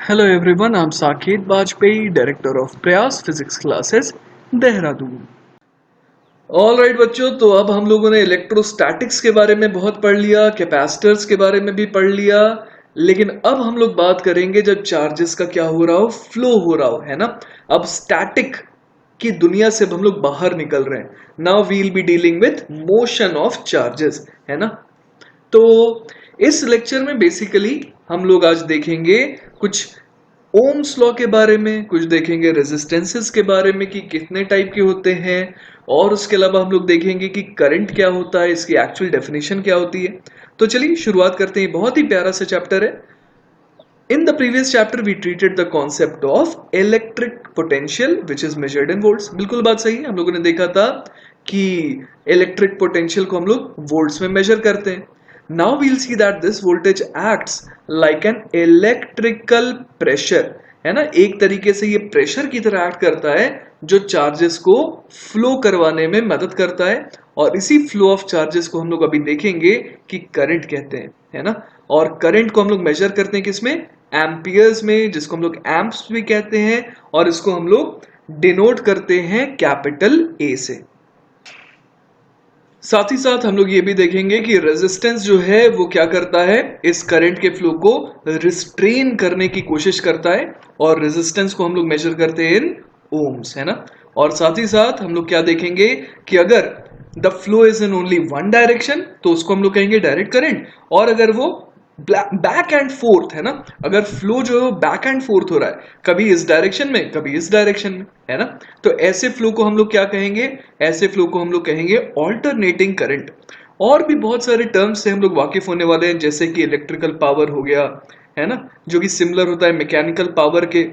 Hello everyone, I'm Saket Bajpayee, Director of Prayas Physics Classes, Dehradun. Alright बच्चों, तो अब हम लोगों ने इलेक्ट्रोस्टैटिक्स के बारे में बहुत पढ़ लिया, कैपेसिटर्स के बारे में भी पढ़ लिया, लेकिन अब हम लोग बात करेंगे जब चार्जेस का क्या हो रहा हो, फ्लो हो रहा हो, है ना। अब स्टैटिक की दुनिया से अब हम लोग बाहर निकल रहे हैं। Now we will be dealing with motion of charges, है ना। तो इस लेक्चर में बेसिकली हम लोग आज देखेंगे कुछ ओम्स लॉ के बारे में, कुछ देखेंगे रेजिस्टेंसेस के बारे में कि कितने टाइप के होते हैं, और उसके अलावा हम लोग देखेंगे कि करंट क्या होता है, इसकी एक्चुअल डेफिनेशन क्या होती है। तो चलिए शुरुआत करते हैं। बहुत ही प्यारा सा चैप्टर है। In the previous chapter we treated the concept of electric potential which is measured in volts। बिल्कुल बात सही है। हम लोगों ने देखा था कि इलेक्ट्रिक पोटेंशियल को हम लोग वोल्ट्स में मेजर करते हैं। Now we'll see that this voltage acts like an electrical pressure, है ना। एक तरीके से ये प्रेशर की तरह एक्ट करता है जो चार्जेस को फ्लो करवाने में मदद करता है, और इसी फ्लो ऑफ चार्जेस को हम लोग अभी देखेंगे कि करंट कहते हैं, है ना। और करंट को हम लोग मेजर करते हैं किसमें, एम्पियर्स में, जिसको हम लोग एम्प्स भी कहते हैं, और इसको हम लोग डिनोट करते हैं कैपिटल ए से। साथ ही साथ हम लोग ये भी देखेंगे कि रेजिस्टेंस जो है वो क्या करता है, इस करंट के फ्लो को रिस्ट्रेन करने की कोशिश करता है, और रेजिस्टेंस को हम लोग मेजर करते हैं इन ओम्स, है ना। और साथ ही साथ हम लोग क्या देखेंगे कि अगर the flow is in only one direction तो उसको हम लोग कहेंगे डायरेक्ट करंट, और अगर वो बैक एंड फोर्थ, है ना, अगर फ्लो जो है बैक एंड फोर्थ हो रहा है, कभी इस डायरेक्शन में कभी इस डायरेक्शन में, है ना, तो ऐसे फ्लो को हम लोग क्या कहेंगे, ऐसे फ्लो को हम लोग कहेंगे ऑल्टरनेटिंग करंट। और भी बहुत सारे टर्म्स से हम लोग वाकिफ होने वाले हैं, जैसे कि इलेक्ट्रिकल पावर हो गया, है ना, जो कि सिमिलर होता है मैकेनिकल पावर के,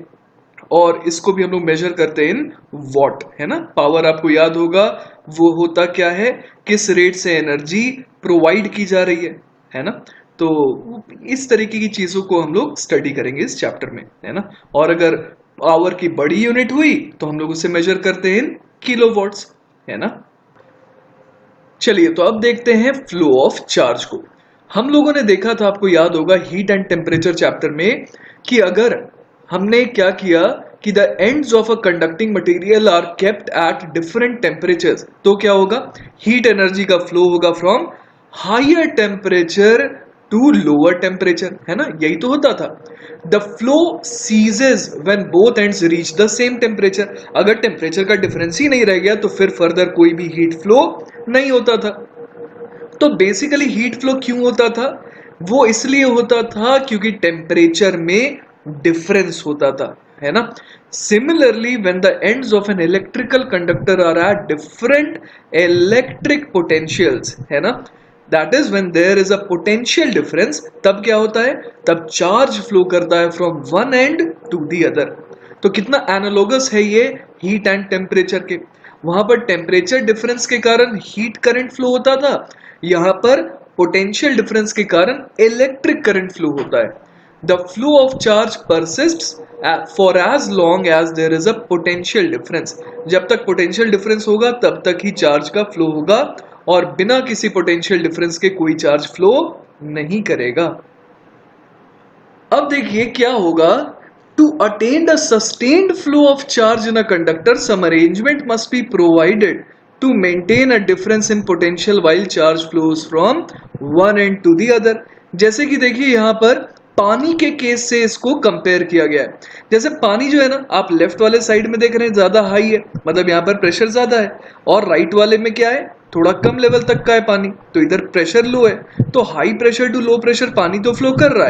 और इसको भी हम लोग मेजर करते हैं इन वॉट, है ना। पावर आपको याद होगा वो होता क्या है, किस रेट से एनर्जी प्रोवाइड की जा रही है ना। तो इस तरीके की चीजों को हम लोग स्टडी करेंगे इस चैप्टर में, है ना। और अगर पावर की बड़ी यूनिट हुई तो हम लोग उसे मेजर करते हैं इन किलोवॉट्स, है ना। चलिए तो अब देखते हैं फ्लो ऑफ चार्ज को। हम लोगों ने देखा था, आपको याद होगा हीट एंड टेम्परेचर चैप्टर में, कि अगर हमने क्या किया कि the ends of a conducting material are kept at different temperatures, तो क्या होगा, हीट एनर्जी का फ्लो होगा from higher temperature to lower temperature, है ना, यही तो होता था। The flow ceases when both ends reach the same temperature. अगर टेम्परेचर का डिफरेंस ही नहीं रह गया तो फिर फर्दर कोई भी हीट फ्लो नहीं होता था। तो बेसिकली हीट फ्लो क्यों होता था, वो इसलिए होता था क्योंकि टेम्परेचर में डिफरेंस होता था, है ना। Similarly when the ends of an electrical conductor are at different electric potentials, है ना, that is when there is a potential difference, तब क्या होता है, तब चार्ज फ्लो करता है from one end to the other. तो कितना एनालोगस है ये हीट एंड टेम्परेचर के। वहां पर टेम्परेचर डिफरेंस के कारण हीट करंट फ्लो होता था, यहां पर पोटेंशियल डिफरेंस के कारण इलेक्ट्रिक करंट फ्लो होता है। The flow of charge persists for as long as there is a potential difference. जब तक पोटेंशियल डिफरेंस होगा तब तक ही चार्ज का फ्लो होगा, और बिना किसी पोटेंशियल डिफरेंस के कोई चार्ज फ्लो नहीं करेगा। अब देखिए क्या होगा, to attain the sustained flow of charge in a conductor some arrangement must be provided to maintain a difference in potential while charge flows from one end to the other. जैसे कि देखिए यहां पर पानी के केस से इसको compare किया गया है। जैसे पानी जो है ना, आप लेफ्ट वाले साइड में देख रहे हैं ज्यादा हाई है, मतलब यहाँ पर प्रेशर ज्यादा है, और राइट वाले में क्या है, थोड़ा कम लेवल तक का है पानी, तो इधर प्रेशर लो है। तो high pressure to low pressure पानी तो फ्लो कर रहा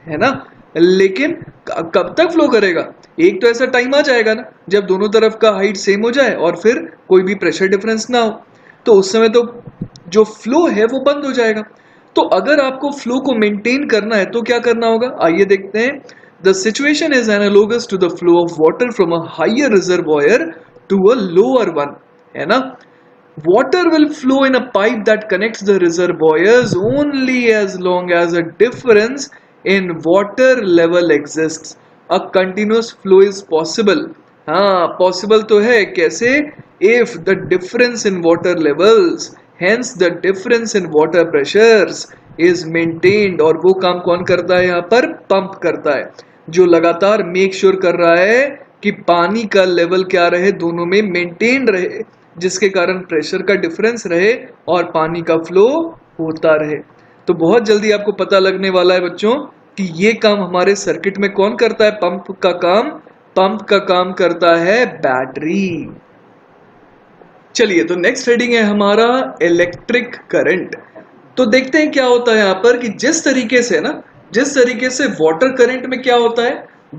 है ना, लेकिन कब तक फ्लो करेगा, एक तो ऐसा टाइम आ जाएगा ना जब दोनों तरफ का हाइट सेम हो जाए और फिर कोई भी प्रेशर डिफरेंस ना हो, तो उस समय तो जो फ्लो है वो बंद हो जाएगा। तो अगर आपको फ्लो को मेंटेन करना है तो क्या करना होगा, आइए देखते हैं। The situation is analogous to the flow of water from a higher reservoir to a lower one, है ना। Water will flow in a pipe that connects the reservoirs only as long as a difference in water level exists. A continuous flow is possible. हाँ possible तो है, कैसे, if the difference in water levels, hence the difference in water pressures is maintained, और वो काम कौन करता है यहाँ पर, पंप करता है। जो लगातार मेक श्योर कर रहा है कि पानी का लेवल क्या रहे, दोनों में मेंटेन रहे, जिसके कारण प्रेशर का डिफरेंस रहे और पानी का फ्लो होता रहे। तो बहुत जल्दी आपको पता लगने वाला है बच्चों कि ये काम हमारे सर्किट में कौन करता है। पंप का काम करता है बैटरी। चलिए, तो नेक्स्ट हेडिंग है हमारा इलेक्ट्रिक करंट। तो देखते हैं क्या होता है यहाँ पर कि जिस तरीके से वाटर करंट में क्या होता है,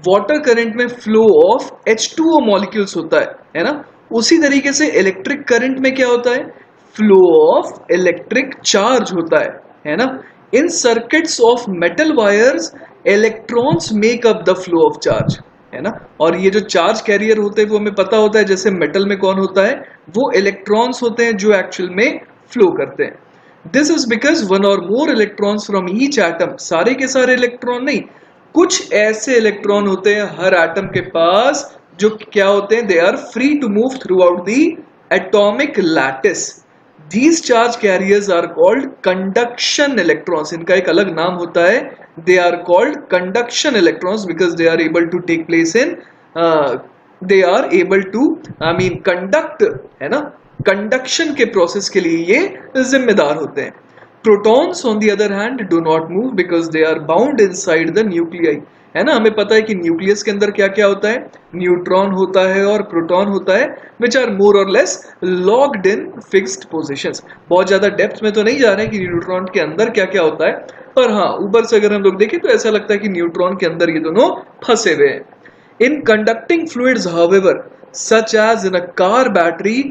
वाटर करंट में फ्लो ऑफ H2O मॉलिक्यूल्स होता है ना, उसी तरीके से इलेक्ट्रिक करंट में क्या होता है, फ्लो ऑफ इलेक्ट्रिक चार्ज होता है ना। In circuits of metal wires electrons make up the flow of charge, है ना। और ये जो चार्ज कैरियर होते हैं वो हमें पता होता है, जैसे मेटल में कौन होता है, वो इलेक्ट्रॉन्स होते हैं जो एक्चुअल में फ्लो करते हैं। दिस इज बिकॉज वन और मोर इलेक्ट्रॉन्स फ्रॉम ईच एटम, सारे के सारे इलेक्ट्रॉन नहीं, कुछ ऐसे इलेक्ट्रॉन होते हैं हर एटम के पास जो क्या होते हैं, they are free to move throughout the atomic lattice. These charge carriers are called conduction electrons. इनका एक अलग नाम होता है, they are called conduction electrons because they are able to take place in they are able to conduct, है ना, conduction के process के लिए ये जिम्मेदार होते हैं। Protons on the other hand do not move because they are bound inside the nuclei, है ना। हमें पता है कि न्यूक्लियस के अंदर क्या क्या होता है, न्यूट्रॉन होता है और प्रोटॉन होता है, विच आर मोर और less locked in fixed positions. बहुत ज्यादा डेप्थ में तो नहीं जा रहे हैं कि न्यूट्रॉन के अंदर क्या क्या होता है, पर हाँ ऊपर से अगर हम लोग देखें तो ऐसा लगता है कि न्यूट्रॉन के अंदर ये दोनों फंसे हुए हैं। In conducting fluids however such as in a car battery,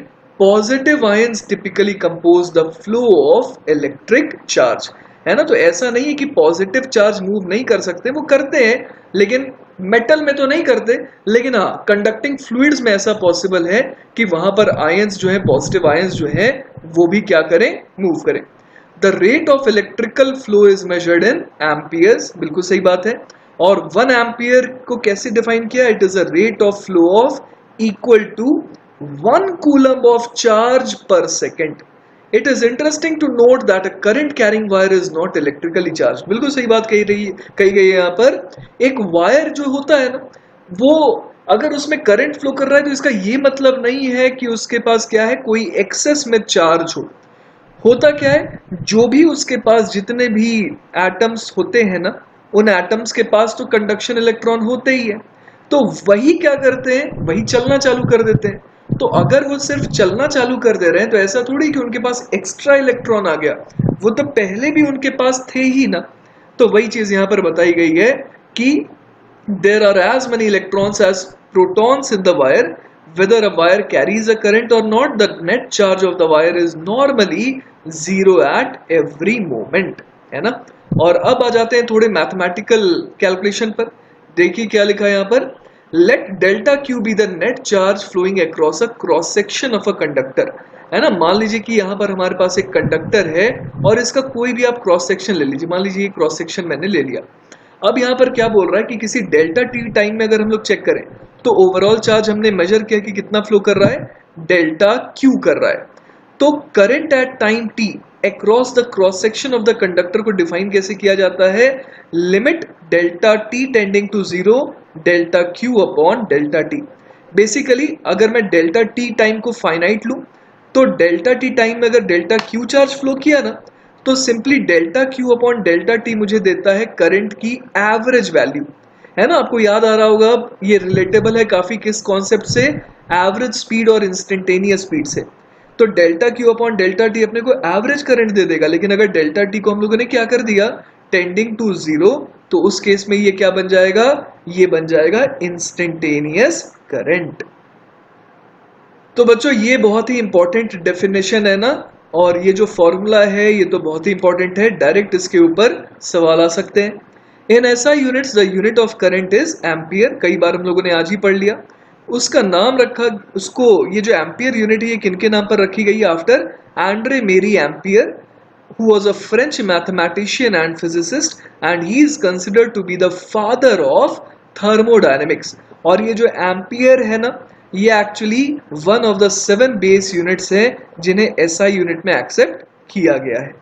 positive ions typically compose the flow of electric charge, है ना। तो ऐसा नहीं है कि पॉजिटिव चार्ज मूव नहीं कर सकते, वो करते हैं, लेकिन मेटल में तो नहीं करते। लेकिन हाँ, कंडक्टिंग फ्लूइड्स में ऐसा पॉसिबल है कि वहां पर आयंस जो है, पॉजिटिव आयंस जो है, वो भी क्या करें, मूव करें। The rate of electrical flow is measured in amperes, बिल्कुल सही बात है। और 1 एम्पियर को कैसे डिफाइन किया, it is a rate of flow of equal to 1 coulomb of charge per second. It is interesting to note that a current carrying wire is not electrically charged. बिल्कुल सही बात कही गई है यहाँ पर। एक वायर जो होता है ना, वो अगर उसमें करंट फ्लो कर रहा है तो इसका ये मतलब नहीं है कि उसके पास क्या है, कोई एक्सेस में चार्ज हो। होता क्या है, जो भी उसके पास जितने भी एटम्स होते हैं ना, उन एटम्स के पास तो कंडक्शन इलेक्ट्रॉन होते ही है, तो वही क्या करते हैं, वही चलना चालू कर देते हैं। तो अगर वो सिर्फ चलना चालू कर दे रहे हैं तो ऐसा थोड़ी कि उनके पास एक्स्ट्रा इलेक्ट्रॉन आ गया, वो तो पहले भी उनके पास थे ही ना। तो वही चीज यहां पर बताई गई है कि there are as many electrons as protons in the wire, whether a wire carries a current or not, the net charge of the wire is normally zero at every moment, है ना। और अब आ जाते हैं थोड़े मैथमेटिकल कैलकुलेशन पर। देखिए क्या लिखा है यहाँ पर, let delta q be the net charge flowing across a cross section of a conductor, है ना। मान लीजिए कि यहाँ पर हमारे पास एक कंडक्टर है और इसका कोई भी आप क्रॉस सेक्शन ले लीजिए, मान लीजिए क्रॉस सेक्शन मैंने ले लिया। अब यहाँ पर क्या बोल रहा है कि किसी डेल्टा टी टाइम में अगर हम लोग चेक करें तो ओवरऑल चार्ज हमने मेजर किया कि कितना फ्लो कर रहा है, डेल्टा क्यू कर रहा है। तो current at time T across the cross section of the conductor को डिफाइन कैसे किया जाता है, limit delta T tending to zero delta Q upon delta T. Basically अगर मैं डेल्टा टी टाइम को फाइनाइट लूं तो डेल्टा टी टाइम में अगर डेल्टा क्यू चार्ज फ्लो किया ना, तो simply delta Q upon delta T मुझे देता है करंट की एवरेज वैल्यू, है ना। आपको याद आ रहा होगा, ये रिलेटेबल है काफी किस कॉन्सेप्ट से, एवरेज स्पीड और इंस्टेंटेनियस स्पीड से। तो delta Q upon delta T अपने को एवरेज करंट दे देगा, लेकिन अगर डेल्टा टी को हम लोगों ने क्या कर दिया, टेंडिंग टू जीरो, तो उस केस में ये क्या बन जाएगा, ये बन जाएगा इंस्टेंटेनियस करंट। तो बच्चों ये बहुत ही इंपॉर्टेंट डेफिनेशन है ना, और ये जो फॉर्मूला है ये तो बहुत ही इंपॉर्टेंट है, डायरेक्ट इसके ऊपर सवाल आ सकते हैं। इन ऐसा units the unit of current is ampere, कई बार हम लोगों ने आज ही पढ़ लिया। उसका नाम रखा, उसको ये जो एम्पियर यूनिट है ये किनके नाम पर रखी गई है, आफ्टर एंड्रे मेरी ampere, who was a French mathematician and physicist and he is considered to be the father of thermodynamics। और ये जो एम्पियर है ना, ये actually one of the 7 base units है जिन्हें एसआई यूनिट में एक्सेप्ट किया गया है।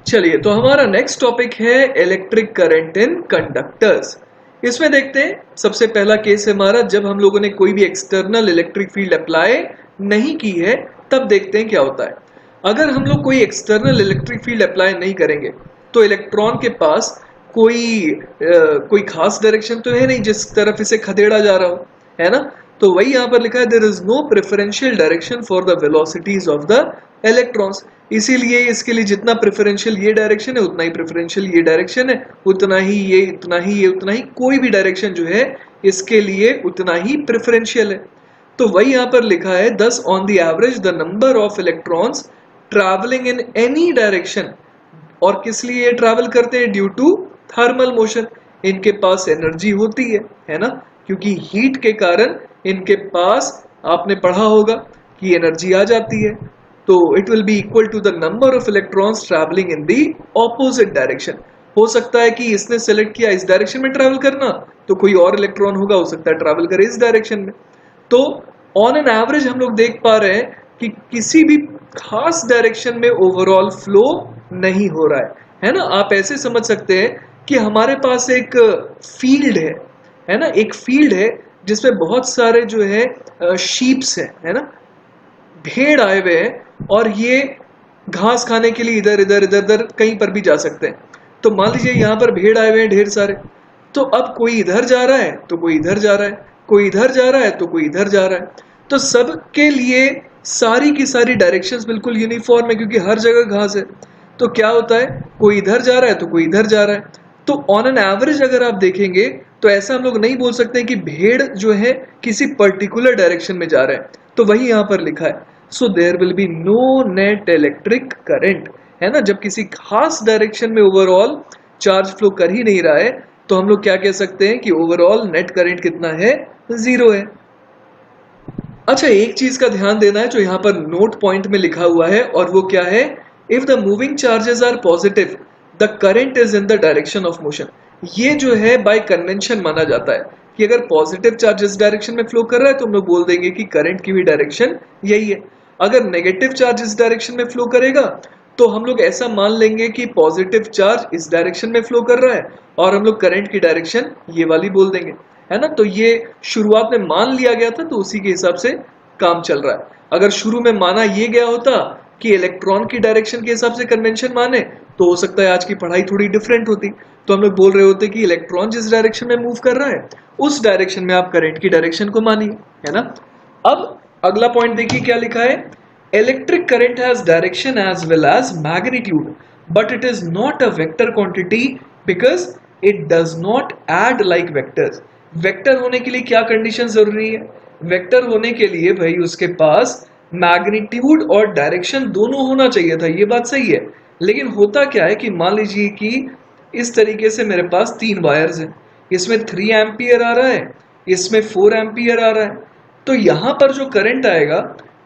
चलिए, तो हमारा नेक्स्ट टॉपिक है इलेक्ट्रिक करंट इन कंडक्टर्स। इसमें देखते हैं, सबसे पहला केस है हमारा जब हम लोगों ने कोई भी एक्सटर्नल इलेक्ट्रिक फील्ड अप्लाई नहीं की है, तब देखते हैं क्या होता है। अगर हम लोग कोई एक्सटर्नल इलेक्ट्रिक फील्ड अप्लाई नहीं करेंगे तो इलेक्ट्रॉन के पास कोई खास डायरेक्शन तो है नहीं जिस तरफ इसे खदेड़ा जा रहा हो, है ना। तो वही यहां पर लिखा है, there is no preferential direction for the velocities of the electrons. इसीलिए इसके लिए जितना प्रेफरेंशियल ये डायरेक्शन है उतना ही प्रेफरेंशियल ये डायरेक्शन है, उतना ही ये, उतना ही ये, उतना ही कोई भी डायरेक्शन जो है इसके लिए उतना ही प्रेफरेंशियल है। तो वही यहां पर लिखा है, thus on the average the number of electrons travelling in any direction. और किस लिए ये ट्रैवल करते हैं? Due to thermal motion. इनके पास एनर्जी होती है ना, क्योंकि हीट के कारण इनके पास, आपने पढ़ा होगा कि एनर्जी आ जाती है। तो it will be equal to the number of electrons travelling in the opposite direction. हो सकता है कि इसने सेलेक्ट किया इस डायरेक्शन में ट्रैवल करना, तो कोई और इलेक्ट्रॉन होगा, हो सकता है ट्रैवल करे इस डायरेक्शन में। तो ऑन एन एवरेज हम लोग देख पा रहे हैं कि किसी भी खास डायरेक्शन में ओवरऑल फ्लो नहीं हो रहा है ना। आप ऐसे समझ सकते हैं कि हमारे पास एक फील्ड है ना, एक फील्ड है जिसमें बहुत सारे जो है शीप्स है ना, भेड़ आए हुए हैं और ये घास खाने के लिए इधर इधर इधर इधर कहीं पर भी जा सकते हैं। तो मान लीजिए यहाँ पर भेड़ आए हुए हैं ढेर सारे, तो अब कोई इधर जा रहा है तो कोई इधर जा रहा है, कोई इधर जा रहा है तो कोई इधर जा रहा है। तो सबके लिए सारी की सारी डायरेक्शंस बिल्कुल यूनिफॉर्म है क्योंकि हर जगह घास है। तो क्या होता है, कोई इधर जा रहा है तो कोई इधर जा रहा है। तो ऑन एन एवरेज अगर आप देखेंगे तो ऐसा हम लोग नहीं बोल सकते कि भेड़ जो है किसी पर्टिकुलर डायरेक्शन में जा रहे हैं। तो वही यहां पर लिखा है, so there will be no net electric current, है ना। जब किसी खास डायरेक्शन में ओवरऑल चार्ज फ्लो कर ही नहीं रहा है तो हम लोग क्या कह सकते हैं कि ओवरऑल नेट करंट कितना है? जीरो है। अच्छा, एक चीज का ध्यान देना है जो यहाँ पर नोट पॉइंट में लिखा हुआ है, और वो क्या है, if the moving charges are positive the current is in the direction of motion. ये जो है बाय कन्वेंशन माना जाता है कि अगर पॉजिटिव चार्ज इस डायरेक्शन में फ्लो कर रहा है तो हम लोग बोल देंगे कि करंट की भी डायरेक्शन यही है। अगर नेगेटिव चार्ज इस डायरेक्शन में फ्लो करेगा तो हम लोग ऐसा मान लेंगे कि पॉजिटिव चार्ज इस डायरेक्शन में फ्लो कर रहा है और हम लोग करंट की डायरेक्शन ये वाली बोल देंगे, है ना। तो ये शुरुआत में मान लिया गया था तो उसी के हिसाब से काम चल रहा है। अगर शुरू में माना ये गया होता कि इलेक्ट्रॉन की डायरेक्शन के हिसाब से कन्वेंशन माने तो हो सकता है आज की पढ़ाई थोड़ी डिफरेंट होती। तो हम लोग बोल रहे होते कि इलेक्ट्रॉन जिस डायरेक्शन में मूव कर रहा है उस डायरेक्शन में आप करंट की डायरेक्शन को मानिए, है ना। अब अगला पॉइंट देखिए क्या लिखा है, electric current has direction as well as magnitude but it is not a vector quantity because it does not add like vectors. Vector होने के लिए क्या कंडीशन जरूरी है? वेक्टर होने के लिए भाई उसके पास मैग्नीट्यूड और डायरेक्शन दोनों होना चाहिए था, ये बात सही है। लेकिन होता क्या है कि मान लीजिए कि इस तरीके से मेरे पास 3 वायर्स हैं, इसमें 3 एम्पियर आ रहा है, इसमें 4 एम्पियर आ रहा है। तो यहां पर जो करंट आएगा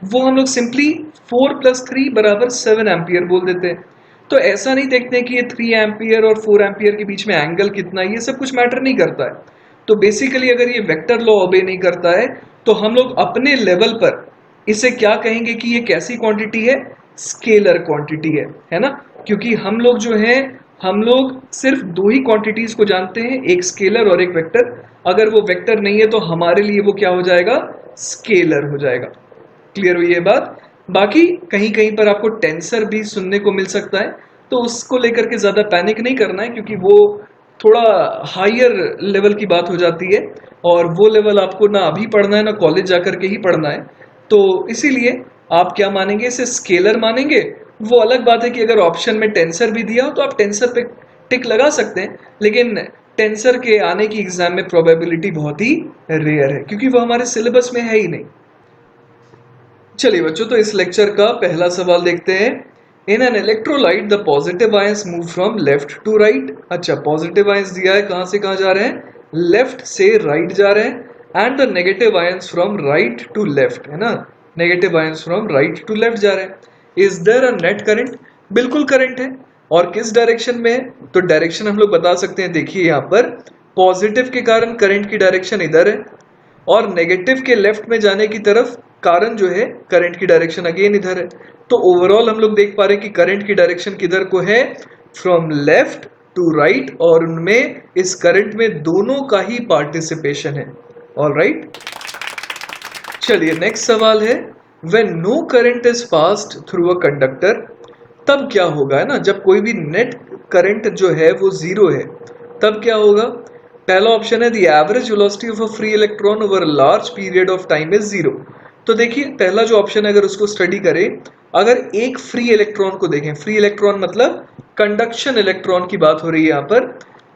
वो हम लोग सिंपली 4 + 3 = 7 एम्पियर बोल देते हैं। तो ऐसा नहीं देखते हैं कि ये 3 एम्पियर और 4 एम्पियर के बीच में एंगल कितना है, ये सब कुछ मैटर नहीं करता है। तो बेसिकली अगर ये वेक्टर लॉ ओबे नहीं करता है तो हम लोग अपने लेवल पर इसे क्या कहेंगे कि ये कैसी क्वांटिटी है? स्केलर क्वांटिटी है ना। क्योंकि हम लोग जो है, हम लोग सिर्फ 2 ही क्वांटिटीज को जानते हैं, एक स्केलर और एक वेक्टर। अगर वो वेक्टर नहीं है तो हमारे लिए वो क्या हो जाएगा? स्केलर हो जाएगा। क्लियर हुई ये बात? बाकी कहीं कहीं पर आपको टेंसर भी सुनने को मिल सकता है, तो उसको लेकर के ज्यादा पैनिक नहीं करना है क्योंकि वो थोड़ा हायर लेवल की बात हो जाती है और वो लेवल आपको ना अभी पढ़ना है ना कॉलेज जाकर के ही पढ़ना है। तो इसीलिए आप क्या मानेंगे? इसे स्केलर मानेंगे। वो अलग बात है कि अगर ऑप्शन में टेंसर भी दिया हो तो आप टेंसर पे टिक लगा सकते हैं, लेकिन टेंसर के आने की एग्जाम में प्रोबेबिलिटी बहुत ही रेयर है क्योंकि वो हमारे सिलेबस में है ही नहीं। चलिए बच्चों, तो इस लेक्चर का पहला सवाल देखते हैं। In an electrolyte the positive ions move from left to right. अच्छा, पॉजिटिव आयंस दिया है, कहां से कहां जा रहे हैं? लेफ्ट से राइट जा रहे हैं। And the negative ions from right to left, है ना, negative ions from right to left जा रहे हैं। Is there a net current? बिल्कुल करंट है। और किस डायरेक्शन में है? तो डायरेक्शन हम लोग बता सकते हैं, देखिए यहाँ पर पॉजिटिव के कारण करंट की डायरेक्शन इधर है और नेगेटिव के लेफ्ट में जाने की तरफ कारण जो है करंट की डायरेक्शन अगेन इधर है। तो ओवरऑल हम लोग देख पा रहे हैं कि करंट की डायरेक्शन किधर को है, फ्रॉम लेफ्ट टू राइट, और उनमें इस करंट में दोनों का ही पार्टिसिपेशन है। ऑलराइट, चलिए नेक्स्ट सवाल है, when no current is passed through a conductor, तब क्या होगा, है ना, जब कोई भी नेट करंट जो है वो जीरो है, तब क्या होगा। पहला ऑप्शन है the average velocity of a free electron over a large period of time is zero. तो देखिए पहला जो ऑप्शन है अगर उसको स्टडी करें, अगर एक फ्री इलेक्ट्रॉन को देखें, फ्री इलेक्ट्रॉन मतलब कंडक्शन इलेक्ट्रॉन की बात हो रही है यहाँ पर,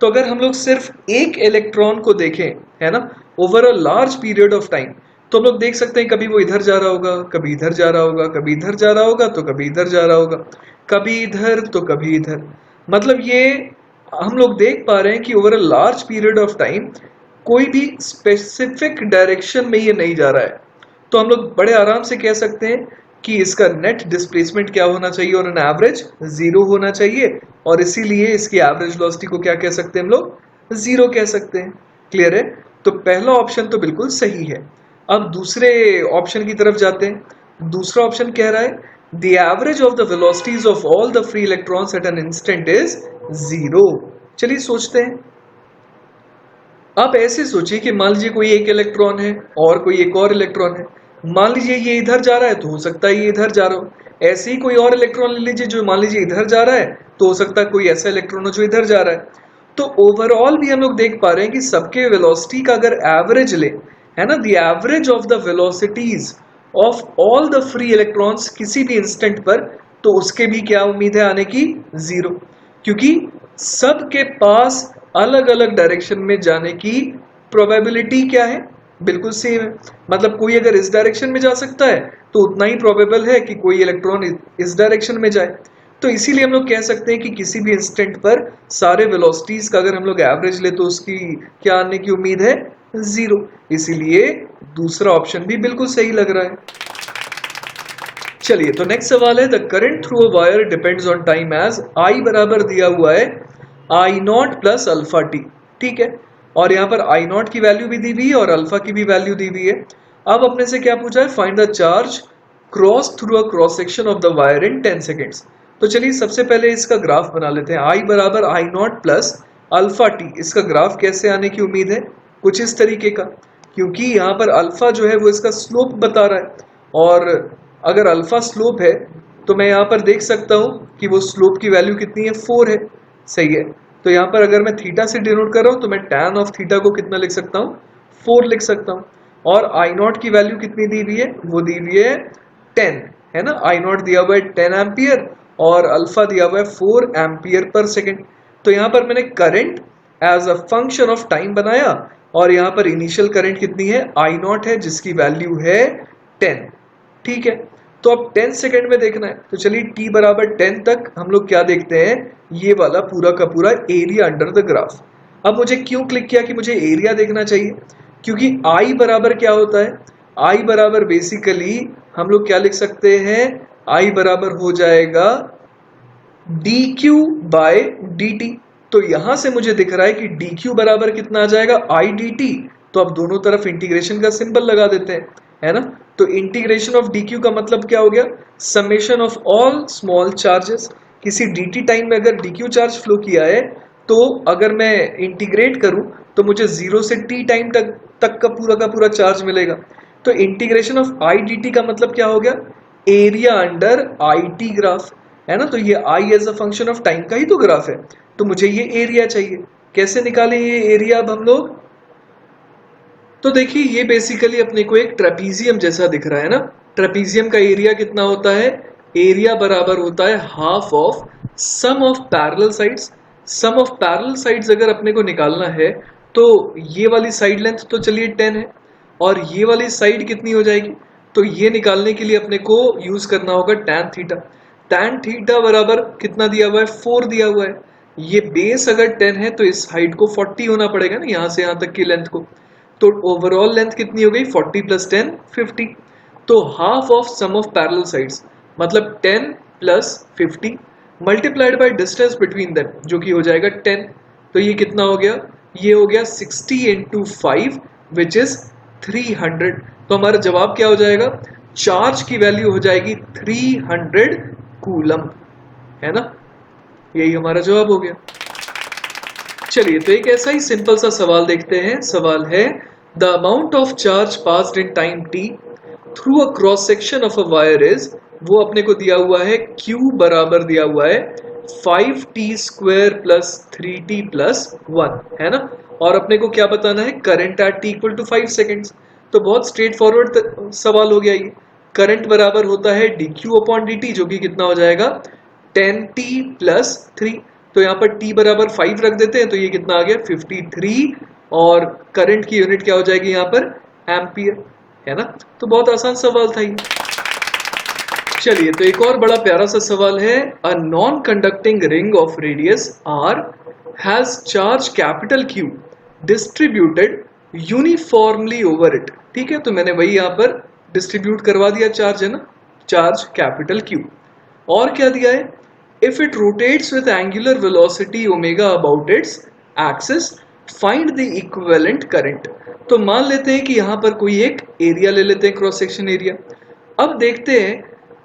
तो अगर हम लोग सिर्फ एक इलेक्ट्रॉन को देखें, है ना, over a large period of time, तो हम लोग देख सकते हैं कभी वो इधर जा रहा होगा, कभी इधर जा रहा होगा, कभी इधर जा रहा होगा, तो कभी इधर जा रहा होगा, कभी इधर तो कभी इधर। मतलब ये हम लोग देख पा रहे हैं कि over a large period of time कोई भी स्पेसिफिक डायरेक्शन में ये नहीं जा रहा है। तो हम लोग बड़े आराम से कह सकते हैं कि इसका नेट डिस्प्लेसमेंट क्या होना चाहिए, और एन एवरेज जीरो होना चाहिए, और इसीलिए इसकी एवरेज वेलोसिटी को क्या कह सकते हैं हम लोग, जीरो कह सकते हैं। क्लियर है, तो पहला ऑप्शन तो बिल्कुल सही है। अब दूसरे ऑप्शन की तरफ जाते हैं। दूसरा ऑप्शन कह रहा है the average of the velocities of all the free electrons at an instant is zero. चलिए सोचते हैं। आप ऐसे सोचिए कि मान लीजिए कोई एक इलेक्ट्रॉन है और कोई एक और इलेक्ट्रॉन है। मान लीजिए ये इधर जा रहा है तो हो सकता है ये इधर जा रहा हो। ऐसे ही कोई और इलेक्ट्रॉन ले लीजिए जो मान लीजिए इधर जा रहा है, तो हो सकता है कोई ऐसा इलेक्ट्रॉन हो जो इधर जा रहा है। तो ओवरऑल भी हम लोग देख पा रहे हैं कि सबके वेलोसिटी का अगर एवरेज ले, है ना, the average of the velocities of all the free electrons किसी भी इंस्टेंट पर, तो उसके भी क्या उम्मीद है आने की, जीरो। क्योंकि सबके पास अलग अलग डायरेक्शन में जाने की प्रोबेबिलिटी क्या है, बिल्कुल सेम है। मतलब कोई अगर इस डायरेक्शन में जा सकता है तो उतना ही प्रोबेबल है कि कोई इलेक्ट्रॉन इस डायरेक्शन में जाए। तो इसीलिए हम लोग कह सकते हैं कि किसी भी इंस्टेंट पर सारे वेलोसिटीज का अगर हम लोग एवरेज ले तो उसकी क्या आने की उम्मीद है, जीरो। इसीलिए दूसरा ऑप्शन भी बिल्कुल सही लग रहा है। चलिए तो नेक्स्ट सवाल है, the current through a wire depends on time as I बराबर दिया हुआ है I naught plus alpha T. ठीक है, और यहाँ पर आई नॉट की वैल्यू भी दी हुई है और अल्फा की भी वैल्यू दी हुई है। अब अपने से क्या पूछा है, find the charge cross through a cross section of the wire in 10 seconds. तो चलिए सबसे पहले इसका ग्राफ बना लेते हैं। आई बराबर आई नॉट प्लस अल्फा टी, इसका ग्राफ कैसे आने की उम्मीद है, कुछ इस तरीके का। क्योंकि यहाँ पर अल्फा जो है वो इसका स्लोप बता रहा है, और अगर अल्फा स्लोप है तो मैं यहाँ पर देख सकता हूँ कि वो स्लोप की वैल्यू कितनी है, 4 है। सही है, तो यहाँ पर अगर मैं थीटा से डिनोट कर रहा हूँ तो मैं tan ऑफ थीटा को कितना लिख सकता हूँ, 4 लिख सकता हूँ। और आई नॉट की वैल्यू कितनी दी हुई है, वो दी हुई है 10, है ना। आई नॉट दिया हुआ है 10 एम्पियर और अल्फा दिया हुआ है 4 एम्पियर पर सेकेंड। तो यहाँ पर मैंने current as a function of time बनाया, और यहाँ पर इनिशियल करंट कितनी है, आई नॉट है, जिसकी वैल्यू है 10। ठीक है, तो अब 10 सेकेंड में देखना है, तो चलिए t बराबर 10 तक हम लोग क्या देखते हैं, ये वाला पूरा का पूरा एरिया अंडर द ग्राफ। अब मुझे क्यों क्लिक किया कि मुझे एरिया देखना चाहिए, क्योंकि I बराबर क्या होता है, I बराबर बेसिकली हम लोग क्या लिख सकते हैं, I बराबर हो जाएगा dq बाय dt। तो यहां से मुझे दिख रहा है कि dq बराबर कितना आ जाएगा, I dt। तो अब दोनों तरफ इंटीग्रेशन का सिंबल लगा देते हैं, है ना। तो इंटीग्रेशन ऑफ dq का मतलब क्या हो गया, summation of all small charges. किसी dt टाइम में अगर dq चार्ज फ्लो किया है, तो अगर मैं इंटीग्रेट करूं तो मुझे 0 से t टाइम तक का पूरा चार्ज मिलेगा। तो इंटीग्रेशन ऑफ I dt का मतलब क्या हो गया, एरिया अंडर IT ग्राफ, है ना। तो ये I as a function of time का ही तो ग्राफ है, तो मुझे ये एरिया चाहिए। कैसे निकालें ये एरिया अब हम लोग, तो देखिए ये बेसिकली अपने को एक ट्रेपीजियम जैसा दिख रहा है ना। ट्रेपीजियम का एरिया कितना होता है, एरिया बराबर होता है half of sum of parallel sides. Sum of parallel sides अगर अपने को निकालना है तो ये वाली साइड लेंथ तो चलिए 10 है, और ये वाली साइड कितनी हो जाएगी, तो ये निकालने के लिए अपने को यूज करना होगा tan थीटा। tan थीटा बराबर कितना दिया हुआ है, 4 दिया हुआ है। ये बेस अगर 10 है तो इस हाइट को 40 होना पड़ेगा ना, यहाँ से यहाँ तक की लेंथ को। तो ओवरऑल लेंथ कितनी हो गई, 40 प्लस 10 50। तो half of sum of parallel sides मतलब 10 plus 50 multiplied by distance between them, जो कि हो जाएगा 10। तो ये कितना हो गया, ये हो गया 60 इंटू 5 विच इज 300। तो हमारा जवाब क्या हो जाएगा, चार्ज की वैल्यू हो जाएगी 300 कूलम, है ना, यही हमारा जवाब हो गया। चलिए तो एक ऐसा ही सिंपल सा सवाल देखते हैं। सवाल है the amount of charge passed in time t through a cross section of a wire is, वो अपने को दिया हुआ है q बराबर दिया हुआ है 5t² प्लस 3t प्लस 1, है ना, और अपने को क्या बताना है, current at t equal to 5 seconds. तो बहुत स्ट्रेट फॉरवर्ड सवाल हो गया ये। करंट बराबर होता है dq अपॉन dt, जो कि कितना हो जाएगा 10t प्लस 3। तो यहाँ पर t बराबर 5 रख देते हैं, तो ये कितना आ गया 53, और करंट की यूनिट क्या हो जाएगी यहाँ पर, एम्पियर, है ना। तो बहुत आसान सवाल था ये। चलिए तो एक और बड़ा प्यारा सा सवाल है, a non conducting ring of radius r has charge capital Q distributed uniformly over it. ठीक है, तो मैंने वही यहाँ पर डिस्ट्रीब्यूट करवा दिया चार्ज, है ना, चार्ज कैपिटल Q। और क्या दिया है, if it rotates with angular velocity omega about its axis find the equivalent current। तो मान लेते हैं कि यहां पर कोई एक एरिया ले लेते हैं, क्रॉस सेक्शन एरिया। अब देखते हैं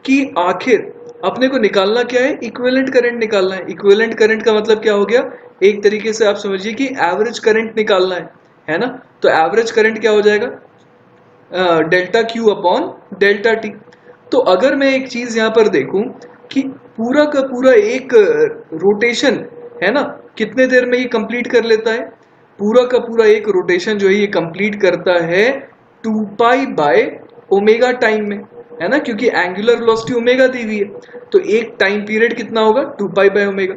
कि आखिर अपने को निकालना क्या है, इक्विवेलेंट करंट निकालना है। इक्विवेलेंट करंट का मतलब क्या हो गया, एक तरीके से आप समझिए कि एवरेज करंट निकालना है ना। तो एवरेज करंट क्या हो जाएगा, delta Q upon delta T. तो अगर मैं एक चीज यहां पर देखूं कि पूरा का पूरा एक रोटेशन, है ना, कितने देर में ये कंप्लीट कर लेता है, पूरा का पूरा एक रोटेशन जो है ये कंप्लीट करता है 2 पाई बाय ओमेगा टाइम में, है ना, क्योंकि एंगुलर वेलोसिटी ओमेगा दी हुई है। तो एक टाइम पीरियड कितना होगा, 2 पाई बाय ओमेगा।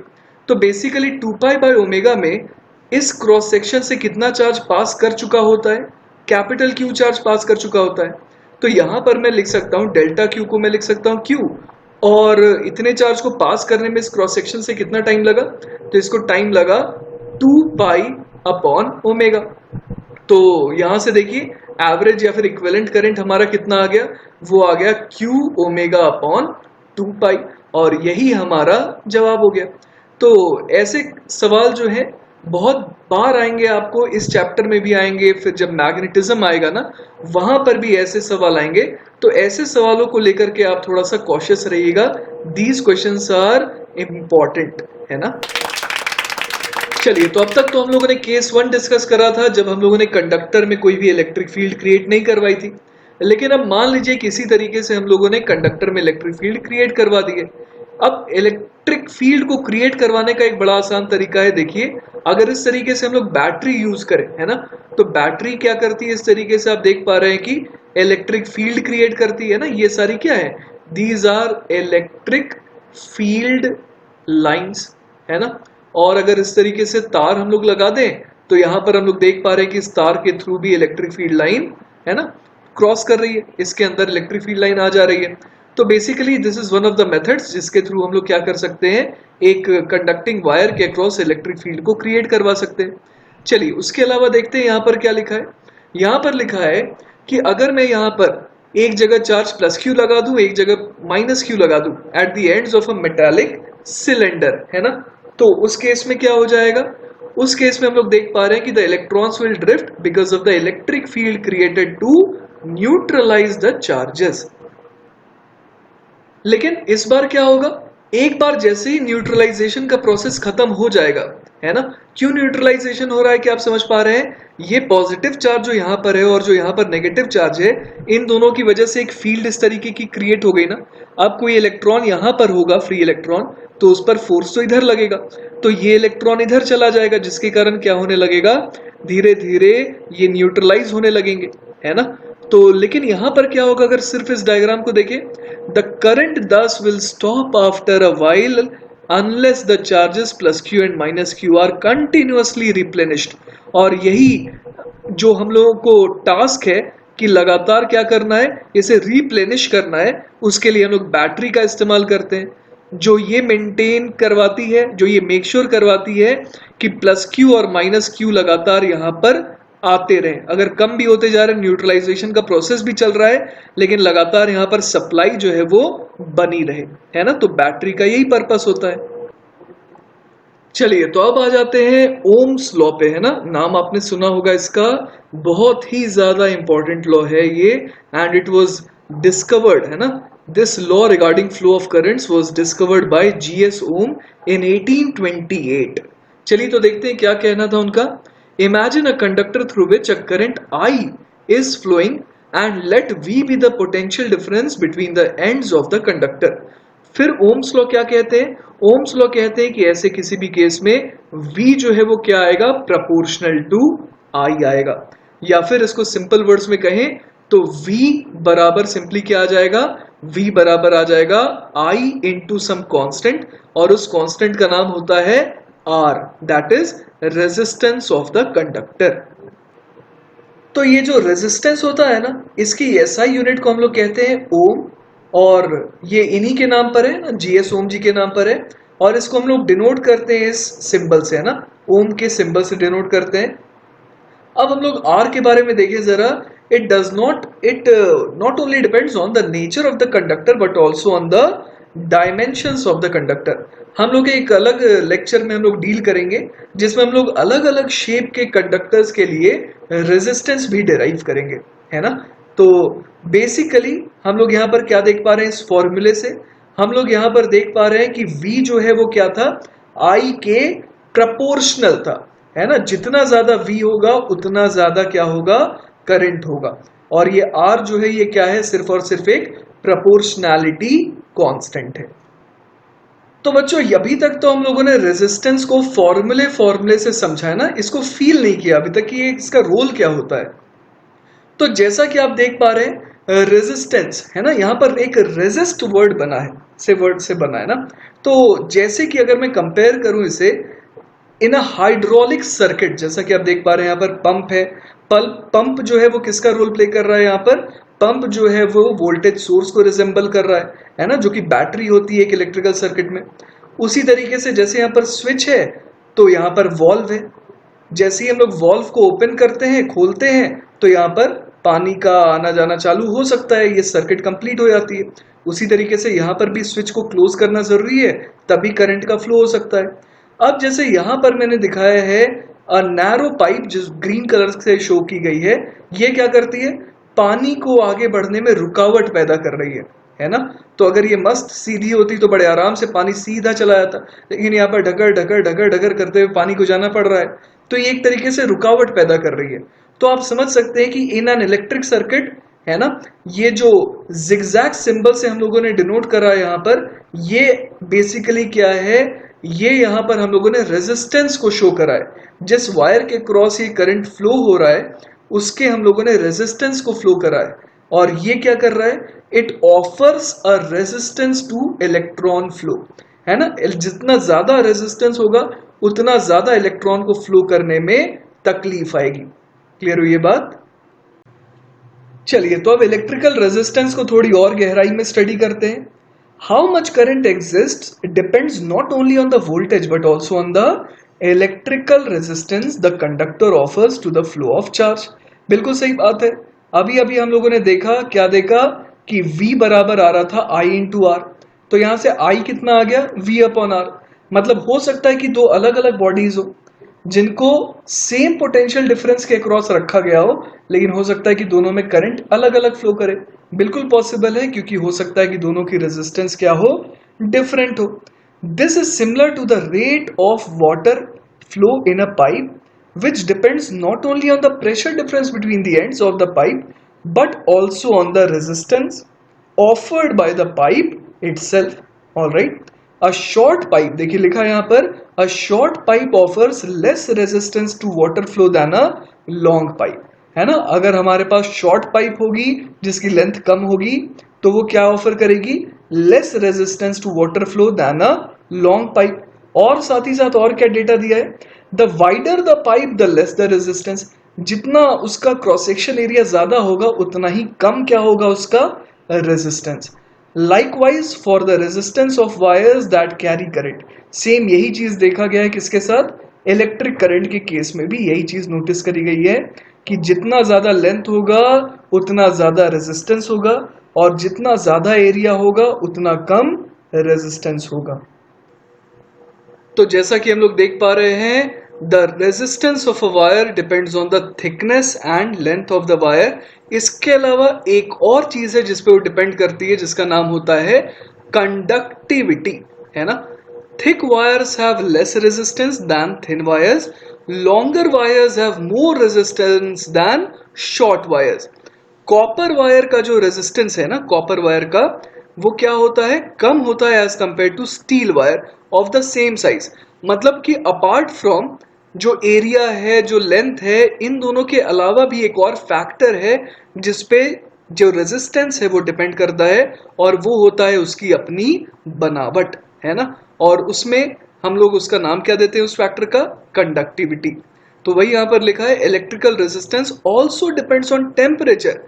तो बेसिकली 2 पाई बाय ओमेगा में इस क्रॉस सेक्शन से कितना चार्ज पास कर चुका होता है, कैपिटल क्यू चार्ज पास कर चुका होता है। तो यहां पर मैं लिख सकता हूं डेल्टा क्यू को मैं लिख सकता हूं क्यू, और इतने चार्ज को पास करने में इस क्रॉस सेक्शन से कितना टाइम लगा, तो इसको टाइम लगा 2 पाई अपॉन ओमेगा। तो यहां से देखिए एवरेज या फिर इक्विवेलेंट करंट हमारा कितना आ गया, वो आ गया Q ओमेगा अपॉन 2 पाई, और यही हमारा जवाब हो गया। तो ऐसे सवाल जो है बहुत बार आएंगे, आपको इस चैप्टर में भी आएंगे, फिर जब मैग्नेटिज्म आएगा ना वहां पर भी ऐसे सवाल आएंगे। तो ऐसे सवालों को लेकर के आप थोड़ा सा कॉशियस रहिएगा, दीज क्वेश्चंस आर इम्पॉर्टेंट, है ना। चलिए तो अब तक तो हम लोगों ने केस 1 डिस्कस करा था, जब हम लोगों ने कंडक्टर में कोई भी इलेक्ट्रिक फील्ड क्रिएट नहीं करवाई थी। लेकिन अब मान लीजिए किसी तरीके से हम लोगों ने कंडक्टर में इलेक्ट्रिक फील्ड क्रिएट करवा दी है। अब इलेक्ट्रिक फील्ड को क्रिएट करवाने का एक बड़ा आसान तरीका है। देखिए अगर इस तरीके से हम लोग बैटरी यूज करें, है ना, तो बैटरी क्या करती है, इस तरीके से आप देख पा रहे हैं कि इलेक्ट्रिक फील्ड क्रिएट करती है ना। ये सारी क्या है, these are electric field lines, है ना। और अगर इस तरीके से तार हम लोग लगा दें तो यहां पर हम लोग देख पा रहे हैं कि इस तार के थ्रू भी इलेक्ट्रिक फील्ड लाइन, है ना, क्रॉस कर रही है, इसके अंदर इलेक्ट्रिक फील्ड लाइन आ जा रही है। तो basically this is one of the methods जिसके थ्रू हम लोग क्या कर सकते हैं, एक कंडक्टिंग वायर के अक्रॉस इलेक्ट्रिक फील्ड को क्रिएट करवा सकते हैं। चलिए उसके अलावा देखते हैं यहाँ पर क्या लिखा है। यहाँ पर लिखा है कि अगर मैं यहाँ पर एक जगह चार्ज प्लस क्यू लगा दूं, एक जगह माइनस क्यू लगा दूं at the ends of a metallic cylinder, है ना, तो उस केस में क्या हो जाएगा, उस केस में हम लोग देख पा रहे हैं कि the electrons will drift because of the electric field created to neutralise the charges. लेकिन इस बार क्या होगा, एक बार जैसे ही न्यूट्रलाइजेशन का प्रोसेस खत्म हो जाएगा, है ना, क्यों न्यूट्रलाइजेशन हो रहा है कि आप समझ पा रहे हैं, ये पॉजिटिव चार्ज जो यहाँ पर है और जो यहाँ पर नेगेटिव चार्ज है, इन दोनों की वजह से एक फील्ड इस तरीके की क्रिएट हो गई ना। अब कोई इलेक्ट्रॉन यहाँ पर होगा, फ्री इलेक्ट्रॉन, तो उस पर फोर्स तो इधर लगेगा, तो ये इलेक्ट्रॉन इधर चला जाएगा, जिसके कारण क्या होने लगेगा, धीरे धीरे ये न्यूट्रलाइज होने लगेंगे, है ना। तो लेकिन यहां पर क्या होगा, अगर सिर्फ इस डायग्राम को देखें, द करंट दस will stop after a while unless the charges plus Q and minus Q R continuously replenished. और यही जो हम लोगों को टास्क है कि लगातार क्या करना है, इसे रिप्लेनिश करना है। उसके लिए हम लोग बैटरी का इस्तेमाल करते हैं, जो ये मेंटेन करवाती है, जो ये मेक श्योर करवाती है कि प्लस क्यू और माइनस क्यू लगातार यहाँ पर आते रहे। अगर कम भी होते जा रहे, न्यूट्रलाइजेशन का प्रोसेस भी चल रहा है, लेकिन लगातार यहाँ पर सप्लाई जो है वो बनी रहे, है ना। तो बैटरी का यही पर्पस होता है। चलिए तो अब आ जाते हैं ओम्स लॉ पे, है ना। नाम आपने सुना होगा इसका, बहुत ही ज्यादा इंपॉर्टेंट लॉ है ये, एंड इट वाज डिस्कवर्ड, है ना। This law regarding flow of currents was discovered by GS Ohm in 1828। चलिए तो देखते हैं क्या कहना था उनका। Imagine a conductor through which a current I is flowing and let V be the potential difference between the ends of the conductor. फिर Ohm's law क्या कहते हैं? ओम्स लॉ कहते हैं कि ऐसे किसी भी केस में V जो है वो क्या आएगा, प्रोपोर्शनल टू I आएगा। या फिर इसको सिंपल वर्ड्स में कहें तो V बराबर सिंपली क्या आ जाएगा, V बराबर आ जाएगा I इंटू सम कांस्टेंट, और उस कांस्टेंट का नाम होता है R, that is resistance of the conductor. तो ये जो रेजिस्टेंस होता है ना, इसकी एसआई यूनिट को हम लोग कहते हैं ओम, और ये इन्हीं के नाम पर है ना, जीएस ओम जी के नाम पर है। और इसको हम लोग डिनोट करते हैं इस सिंबल से, है ना, ओम के सिंबल से डिनोट करते हैं। अब हम लोग आर के बारे में देखिए जरा। It not only depends on the nature of the conductor but also on the dimensions of the conductor. हम लोग एक अलग लेक्चर में हम लोग डील करेंगे जिसमें हम लोग अलग अलग शेप के कंडक्टर्स के लिए रेजिस्टेंस भी डिराइव करेंगे, है ना। तो बेसिकली हम लोग यहाँ पर क्या देख पा रहे हैं इस फॉर्मूले से, हम लोग यहाँ पर देख पा रहे हैं कि V जो है वो क्या था, I के प्रपोर्शनल था, है ना। जितना ज्यादा V होगा उतना ज्यादा क्या होगा, करंट होगा। और ये R जो है ये क्या है, सिर्फ और सिर्फ एक प्रपोर्शनैलिटी कांस्टेंट है। तो बच्चों अभी तक तो हम लोगों ने रेजिस्टेंस को फॉर्मूले से समझा है ना, इसको फील नहीं किया अभी तक कि ये इसका रोल क्या होता है। तो जैसा कि आप देख पा रहे हैं रेजिस्टेंस, है ना, यहाँ पर एक रेजिस्ट वर्ड बना है, से वर्ड से बना है ना। तो जैसे कि अगर मैं कंपेयर करूं इसे इन अ हाइड्रोलिक सर्किट, जैसा कि आप देख पा रहे हैं यहाँ पर पंप है। पंप जो है वो किसका रोल प्ले कर रहा है यहाँ पर, पंप जो है वो वोल्टेज सोर्स को रिजेंबल कर रहा है ना, जो कि बैटरी होती है एक इलेक्ट्रिकल सर्किट में। उसी तरीके से जैसे यहाँ पर स्विच है तो यहाँ पर वॉल्व है, जैसे ही हम लोग वॉल्व को ओपन करते हैं खोलते हैं तो यहाँ पर पानी का आना जाना चालू हो सकता है, ये सर्किट कंप्लीट हो जाती है। उसी तरीके से यहाँ पर भी स्विच को क्लोज करना जरूरी है, तभी करंट का फ्लो हो सकता है। अब जैसे यहाँ पर मैंने दिखाया है नैरो पाइप जिस ग्रीन कलर से शो की गई है, ये क्या करती है, पानी को आगे बढ़ने में रुकावट पैदा कर रही है ना। तो अगर ये मस्त सीधी होती तो बड़े आराम से पानी सीधा चला जाता, लेकिन यहाँ पर ढकर ढकर ढकर ढकर करते हुए पानी को जाना पड़ रहा है, तो ये एक तरीके से रुकावट पैदा कर रही है। तो आप समझ सकते हैं कि इन एन इलेक्ट्रिक सर्किट, है ना, ये जो जिगजैग सिंबल से हम लोगों ने डिनोट करा है यहाँ पर, ये बेसिकली क्या है, ये यहाँ पर हम लोगों ने रेजिस्टेंस को शो करा है। जिस वायर के क्रॉस ये करंट फ्लो हो रहा है उसके हम लोगों ने रेजिस्टेंस को फ्लो करा है, और ये क्या कर रहा है, it offers a resistance two electron flow, है ना। जितना ज्यादा रेजिस्टेंस होगा उतना ज्यादा इलेक्ट्रॉन को फ्लो करने में तकलीफ आएगी। क्लियर हुई ये बात? चलिए तो अब इलेक्ट्रिकल रेजिस्टेंस को थोड़ी और गहराई में स्टडी करते हैं। How much current exist depends not only on the voltage but also on the electrical resistance the conductor offers to the flow of charge. बिल्कुल सही बात है। अभी अभी हम लोगों ने देखा, क्या देखा, कि V बराबर आ रहा था I इंटू आर, तो यहां से I कितना आ गया, V अपॉन आर। मतलब हो सकता है कि दो अलग अलग बॉडीज हो जिनको सेम पोटेंशियल डिफरेंस के अक्रॉस रखा गया हो, लेकिन हो सकता है कि दोनों में करंट अलग अलग फ्लो करे। बिल्कुल पॉसिबल है, क्योंकि हो सकता है कि दोनों की रेजिस्टेंस क्या हो, डिफरेंट हो। This is similar to the rate of water flow in a pipe which depends not only on the pressure difference between the ends of the pipe but also on the resistance offered by the pipe itself. All right, a short pipe, देखिए लिखा है यहाँ पर, a short pipe offers less resistance to water flow than a long pipe, है ना। अगर हमारे पास short pipe होगी जिसकी लेंथ कम होगी तो वो क्या ऑफर करेगी, less resistance to water flow than a long pipe. और साथ ही साथ और क्या डेटा दिया है, the wider the pipe the less the resistance, जितना उसका क्रॉस सेक्शन एरिया ज्यादा होगा उतना ही कम क्या होगा उसका resistance. Likewise for the resistance of wires that carry current, same यही चीज देखा गया है किसके साथ, इलेक्ट्रिक करंट के केस में भी यही चीज नोटिस करी गई है कि जितना ज्यादा लेंथ होगा उतना ज्यादा रेजिस्टेंस होगा, और जितना ज्यादा एरिया होगा उतना कम रेजिस्टेंस होगा। तो जैसा कि हम लोग देख पा रहे हैं, the resistance of a wire depends on the thickness and length of the wire. इसके अलावा एक और चीज है जिस पे वो डिपेंड करती है, जिसका नाम होता है कंडक्टिविटी, है ना। Thick wires have less resistance than thin wires, longer wires have more resistance than short wires. Copper wire का जो रेजिस्टेंस है ना, कॉपर वायर का, वो क्या होता है, कम होता है as compare to steel wire of the same size. मतलब कि अपार्ट फ्रॉम जो एरिया है, जो लेंथ है, इन दोनों के अलावा भी एक और फैक्टर है जिसपे जो रेजिस्टेंस है वो डिपेंड करता है, और वो होता है उसकी अपनी बनावट, है ना। और उसमें हम लोग उसका नाम क्या देते हैं उस फैक्टर का, कंडक्टिविटी। तो वही यहां पर लिखा है, electrical resistance also depends on temperature.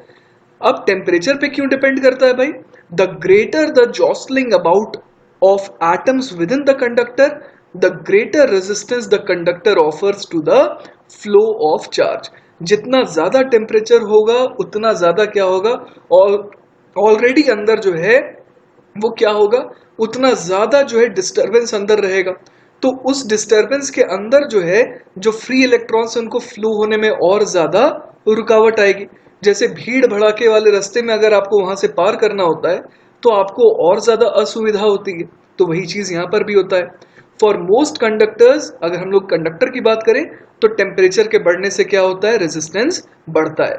अब टेम्परेचर पे क्यों डिपेंड करता है भाई, the greater the jostling about of atoms within the conductor, the greater resistance the conductor offers to the flow of charge. जितना ज्यादा टेम्परेचर होगा उतना ज्यादा क्या होगा, और ऑलरेडी अंदर जो है वो क्या होगा, उतना ज्यादा जो है डिस्टरबेंस अंदर रहेगा। तो उस डिस्टरबेंस के अंदर जो है, जो फ्री इलेक्ट्रॉन्स उनको फ्लो होने में और ज्यादा रुकावट आएगी। जैसे भीड़ भड़ाके वाले रास्ते में अगर आपको वहां से पार करना होता है तो आपको और ज्यादा असुविधा होती है, तो वही चीज यहां पर भी होता है। फॉर मोस्ट कंडक्टर्स, अगर हम लोग कंडक्टर की बात करें तो टेम्परेचर के बढ़ने से क्या होता है, रेजिस्टेंस बढ़ता है।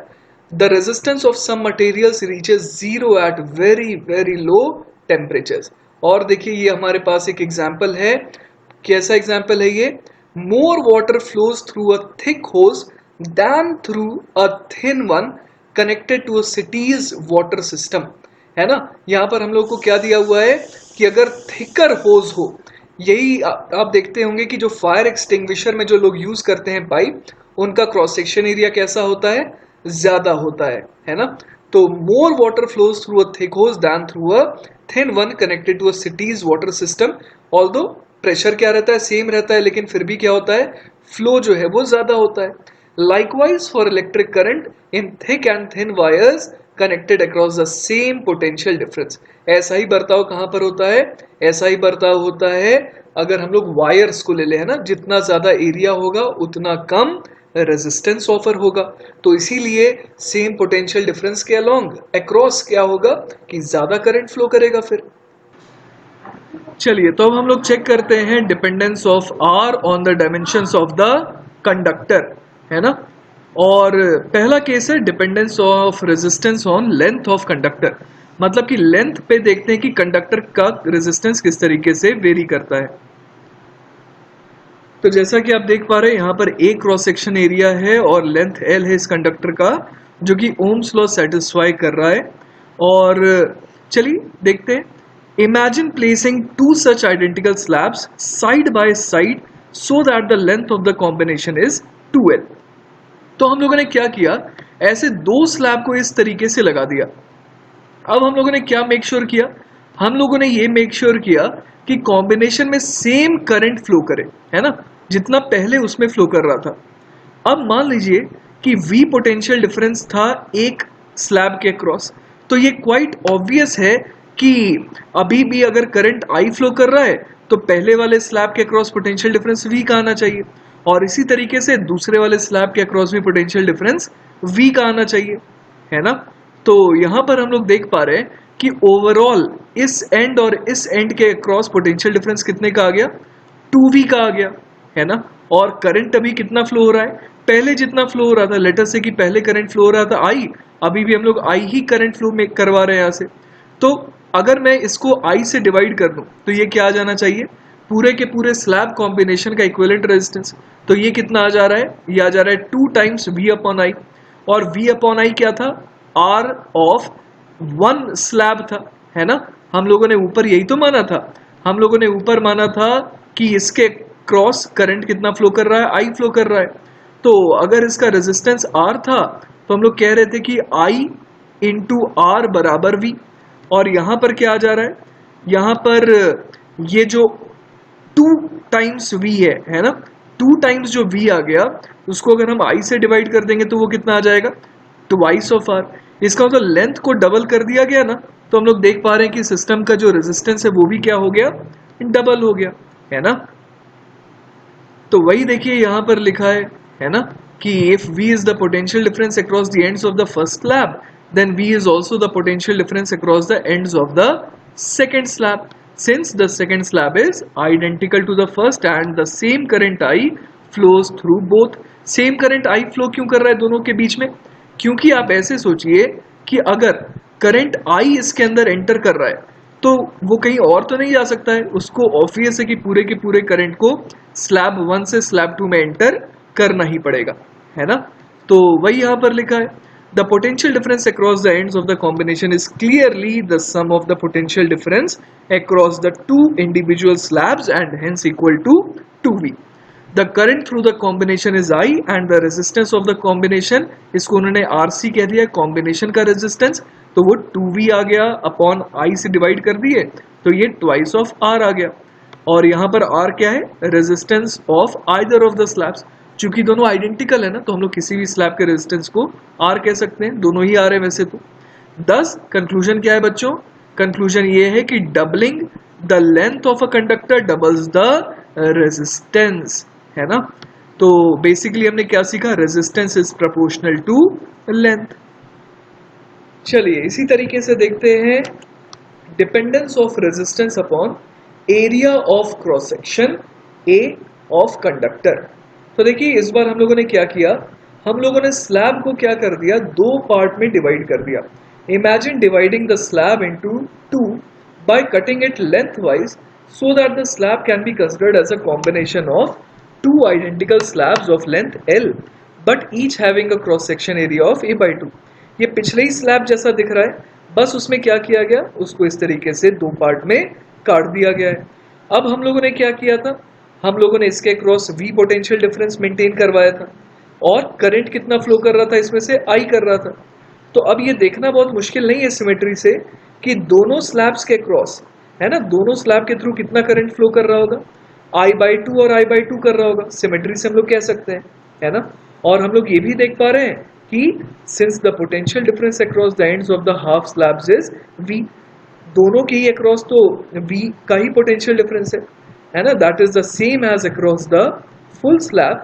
The resistance of some materials reaches zero at very very low temperatures. और देखिए ये हमारे पास एक एग्जाम्पल है, कैसा एग्जाम्पल है ये, more water flows through a thick hose than through a thin one connected to a city's water system, है ना। यहां पर हम लोग को क्या दिया हुआ है कि अगर थिकर होज हो, यही आप देखते होंगे कि जो फायर एक्सटिंग्विशर में जो लोग यूज करते हैं पाइप, उनका क्रॉस सेक्शन एरिया कैसा होता है, ज्यादा होता है ना। तो more water flows through a thick hose than through a thin one connected to a city's water system. Although pressure क्या रहता है, सेम रहता है, लेकिन फिर भी क्या होता है, फ्लो जो है वो ज्यादा होता है। Likewise for electric current in thick and thin wires connected across the same potential difference। ऐसा ही बर्ताव कहां पर होता है, ऐसा ही बर्ताव होता है अगर हम लोग वायर्स को ले ले, है ना। जितना ज्यादा एरिया होगा उतना कम रेजिस्टेंस ऑफर होगा, तो इसीलिए सेम पोटेंशियल डिफरेंस के अलोंग अक्रॉस क्या होगा कि ज्यादा करंट फ्लो करेगा। फिर चलिए, तो अब हम लोग चेक करते हैं dependence of R on the dimensions of the conductor, है ना। और पहला केस है dependence of resistance on length of conductor. मतलब कि लेंथ पे देखते हैं कि कंडक्टर का रेजिस्टेंस किस तरीके से वेरी करता है। तो जैसा कि आप देख पा रहे हैं यहाँ पर एक क्रॉस सेक्शन एरिया है और लेंथ एल है इस कंडक्टर का, जो कि ओम्स लॉ सेटिस्फाई कर रहा है। और चलिए देखते हैं, imagine placing two such identical slabs side by side so that the length of the combination is 2l। तो हम लोगों ने क्या किया, ऐसे दो स्लैब को इस तरीके से लगा दिया। अब हम लोगों ने क्या मेक श्योर किया, हम लोगों ने ये मेक श्योर किया कि कॉम्बिनेशन में सेम करंट फ्लो करे, है ना, जितना पहले उसमें फ्लो कर रहा था। अब मान लीजिए कि V पोटेंशियल डिफरेंस था एक स्लैब के क्रॉस, तो ये क्वाइट ऑब्वियस है कि अभी भी अगर करंट I फ्लो कर रहा है तो पहले वाले स्लैब के क्रॉस पोटेंशियल डिफरेंस V का आना चाहिए, और इसी तरीके से दूसरे वाले स्लैब के क्रॉस भी पोटेंशियल डिफरेंस V का आना चाहिए, है ना। तो यहां पर हम लोग देख पा रहे हैं कि ओवरऑल इस एंड और इस एंड के क्रॉस पोटेंशियल डिफरेंस कितने का आ गया, 2V का आ गया, है ना। और करंट अभी कितना फ्लो हो रहा है, पहले जितना फ्लो हो रहा था, लेटर से कि पहले करंट फ्लो हो रहा था I, अभी भी हम लोग I ही करंट फ्लो में करवा रहे हैं यहाँ से। तो अगर मैं इसको I से डिवाइड कर दूं तो ये क्या आ जाना चाहिए, पूरे के पूरे स्लैब कॉम्बिनेशन का इक्विवेलेंट रेजिस्टेंस। तो ये कितना आ जा रहा है, ये आ जा रहा है 2 टाइम्स V अपॉन I, और V अपॉन I क्या था, R ऑफ 1 स्लैब था, है ना। हम लोगों ने ऊपर यही तो माना था, हम लोगों ने ऊपर माना था कि इसके क्रॉस करंट कितना फ्लो कर रहा है, I फ्लो कर रहा है। तो अगर इसका रेजिस्टेंस R था तो हम लोग कह रहे थे कि I इंटू R बराबर V, और यहां पर क्या आ जा रहा है, यहां पर ये जो 2 टाइम्स V है ना, 2 टाइम्स जो V आ गया उसको अगर हम I से डिवाइड कर देंगे तो वो कितना आ जाएगा, ट्वाइस ऑफ R। इसका मतलब लेंथ को डबल कर दिया गया ना, तो हम लोग देख पा रहे हैं कि सिस्टम का जो रेजिस्टेंस है वो भी क्या हो गया, डबल हो गया, है ना। तो वही देखिए यहाँ पर लिखा है ना, कि if V is the potential difference across the ends of the first slab, then V is also the potential difference across the ends of the second slab. Since the second slab is identical to the first and the same current I flows through both. Same current I flow क्यों कर रहा है दोनों के बीच में? क्योंकि आप ऐसे सोचिए कि अगर करंट I इसके अंदर एंटर कर रहा है तो वो कहीं और तो नहीं जा सकता है, उसको ऑब्वियस है कि पूरे के पूरे करंट को स्लैब 1 से स्लैब 2 में एंटर करना ही पड़ेगा, है ना। तो वही यहां पर लिखा है, the potential difference across the ends of the combination is clearly the sum of the potential difference across the two individual slabs and hence equal to 2V. The current through the combination is I and the resistance of the combination, इसको उन्होंने RC कह दिया, combination का resistance, तो वो 2V आ गया upon I से divide कर दिए तो ये ट्वाइस ऑफ R आ गया। और यहाँ पर R क्या है? Resistance of either of the slabs. चूंकि दोनों आइडेंटिकल है ना, तो हम लोग किसी भी स्लैब के रेजिस्टेंस को R कह सकते हैं, दोनों ही R है वैसे तो। 10 कंक्लूजन क्या है बच्चों? कंक्लूजन ये है कि doubling the length of a conductor doubles the resistance, है ना। तो बेसिकली हमने क्या सीखा? Resistance is proportional to length. चलिए इसी तरीके से देखते हैं dependence of resistance upon area of cross section A of conductor. तो देखिए इस बार हम लोगों ने क्या किया, हम लोगों ने स्लैब को क्या कर दिया, दो पार्ट में डिवाइड कर दिया। Imagine dividing the slab into two by cutting it lengthwise so that the slab can be considered as a combination of two identical slabs of length L but each having a cross section area of A by 2। ये पिछले ही slab जैसा दिख रहा है, बस उसमें क्या किया गया, उसको इस तरीके से दो पार्ट में काट दिया गया है। अब हम लोगों ने क्या किया था, हम लोगों ने इसके cross V potential difference maintain करवाया था और करंट कितना फ्लो कर रहा था इसमें से, I कर रहा था। तो अब ये देखना बहुत मुश्किल नहीं है सिमेट्री से कि दोनों स्लैब्स के क्रॉस, है ना, दोनों स्लैब के थ्रू कितना करंट फ्लो कर रहा होगा, I/2 और I/2 कर रहा होगा। सिमेट्री से हम लोग कह सकते हैं, है ना। और हम लोग ये भी देख पा रहे हैं कि since the potential difference across the ends of the half slabs is V, दोनों के ही अक्रॉस तो V का ही पोटेंशियल डिफरेंस है ना, that is the same as across the full slab.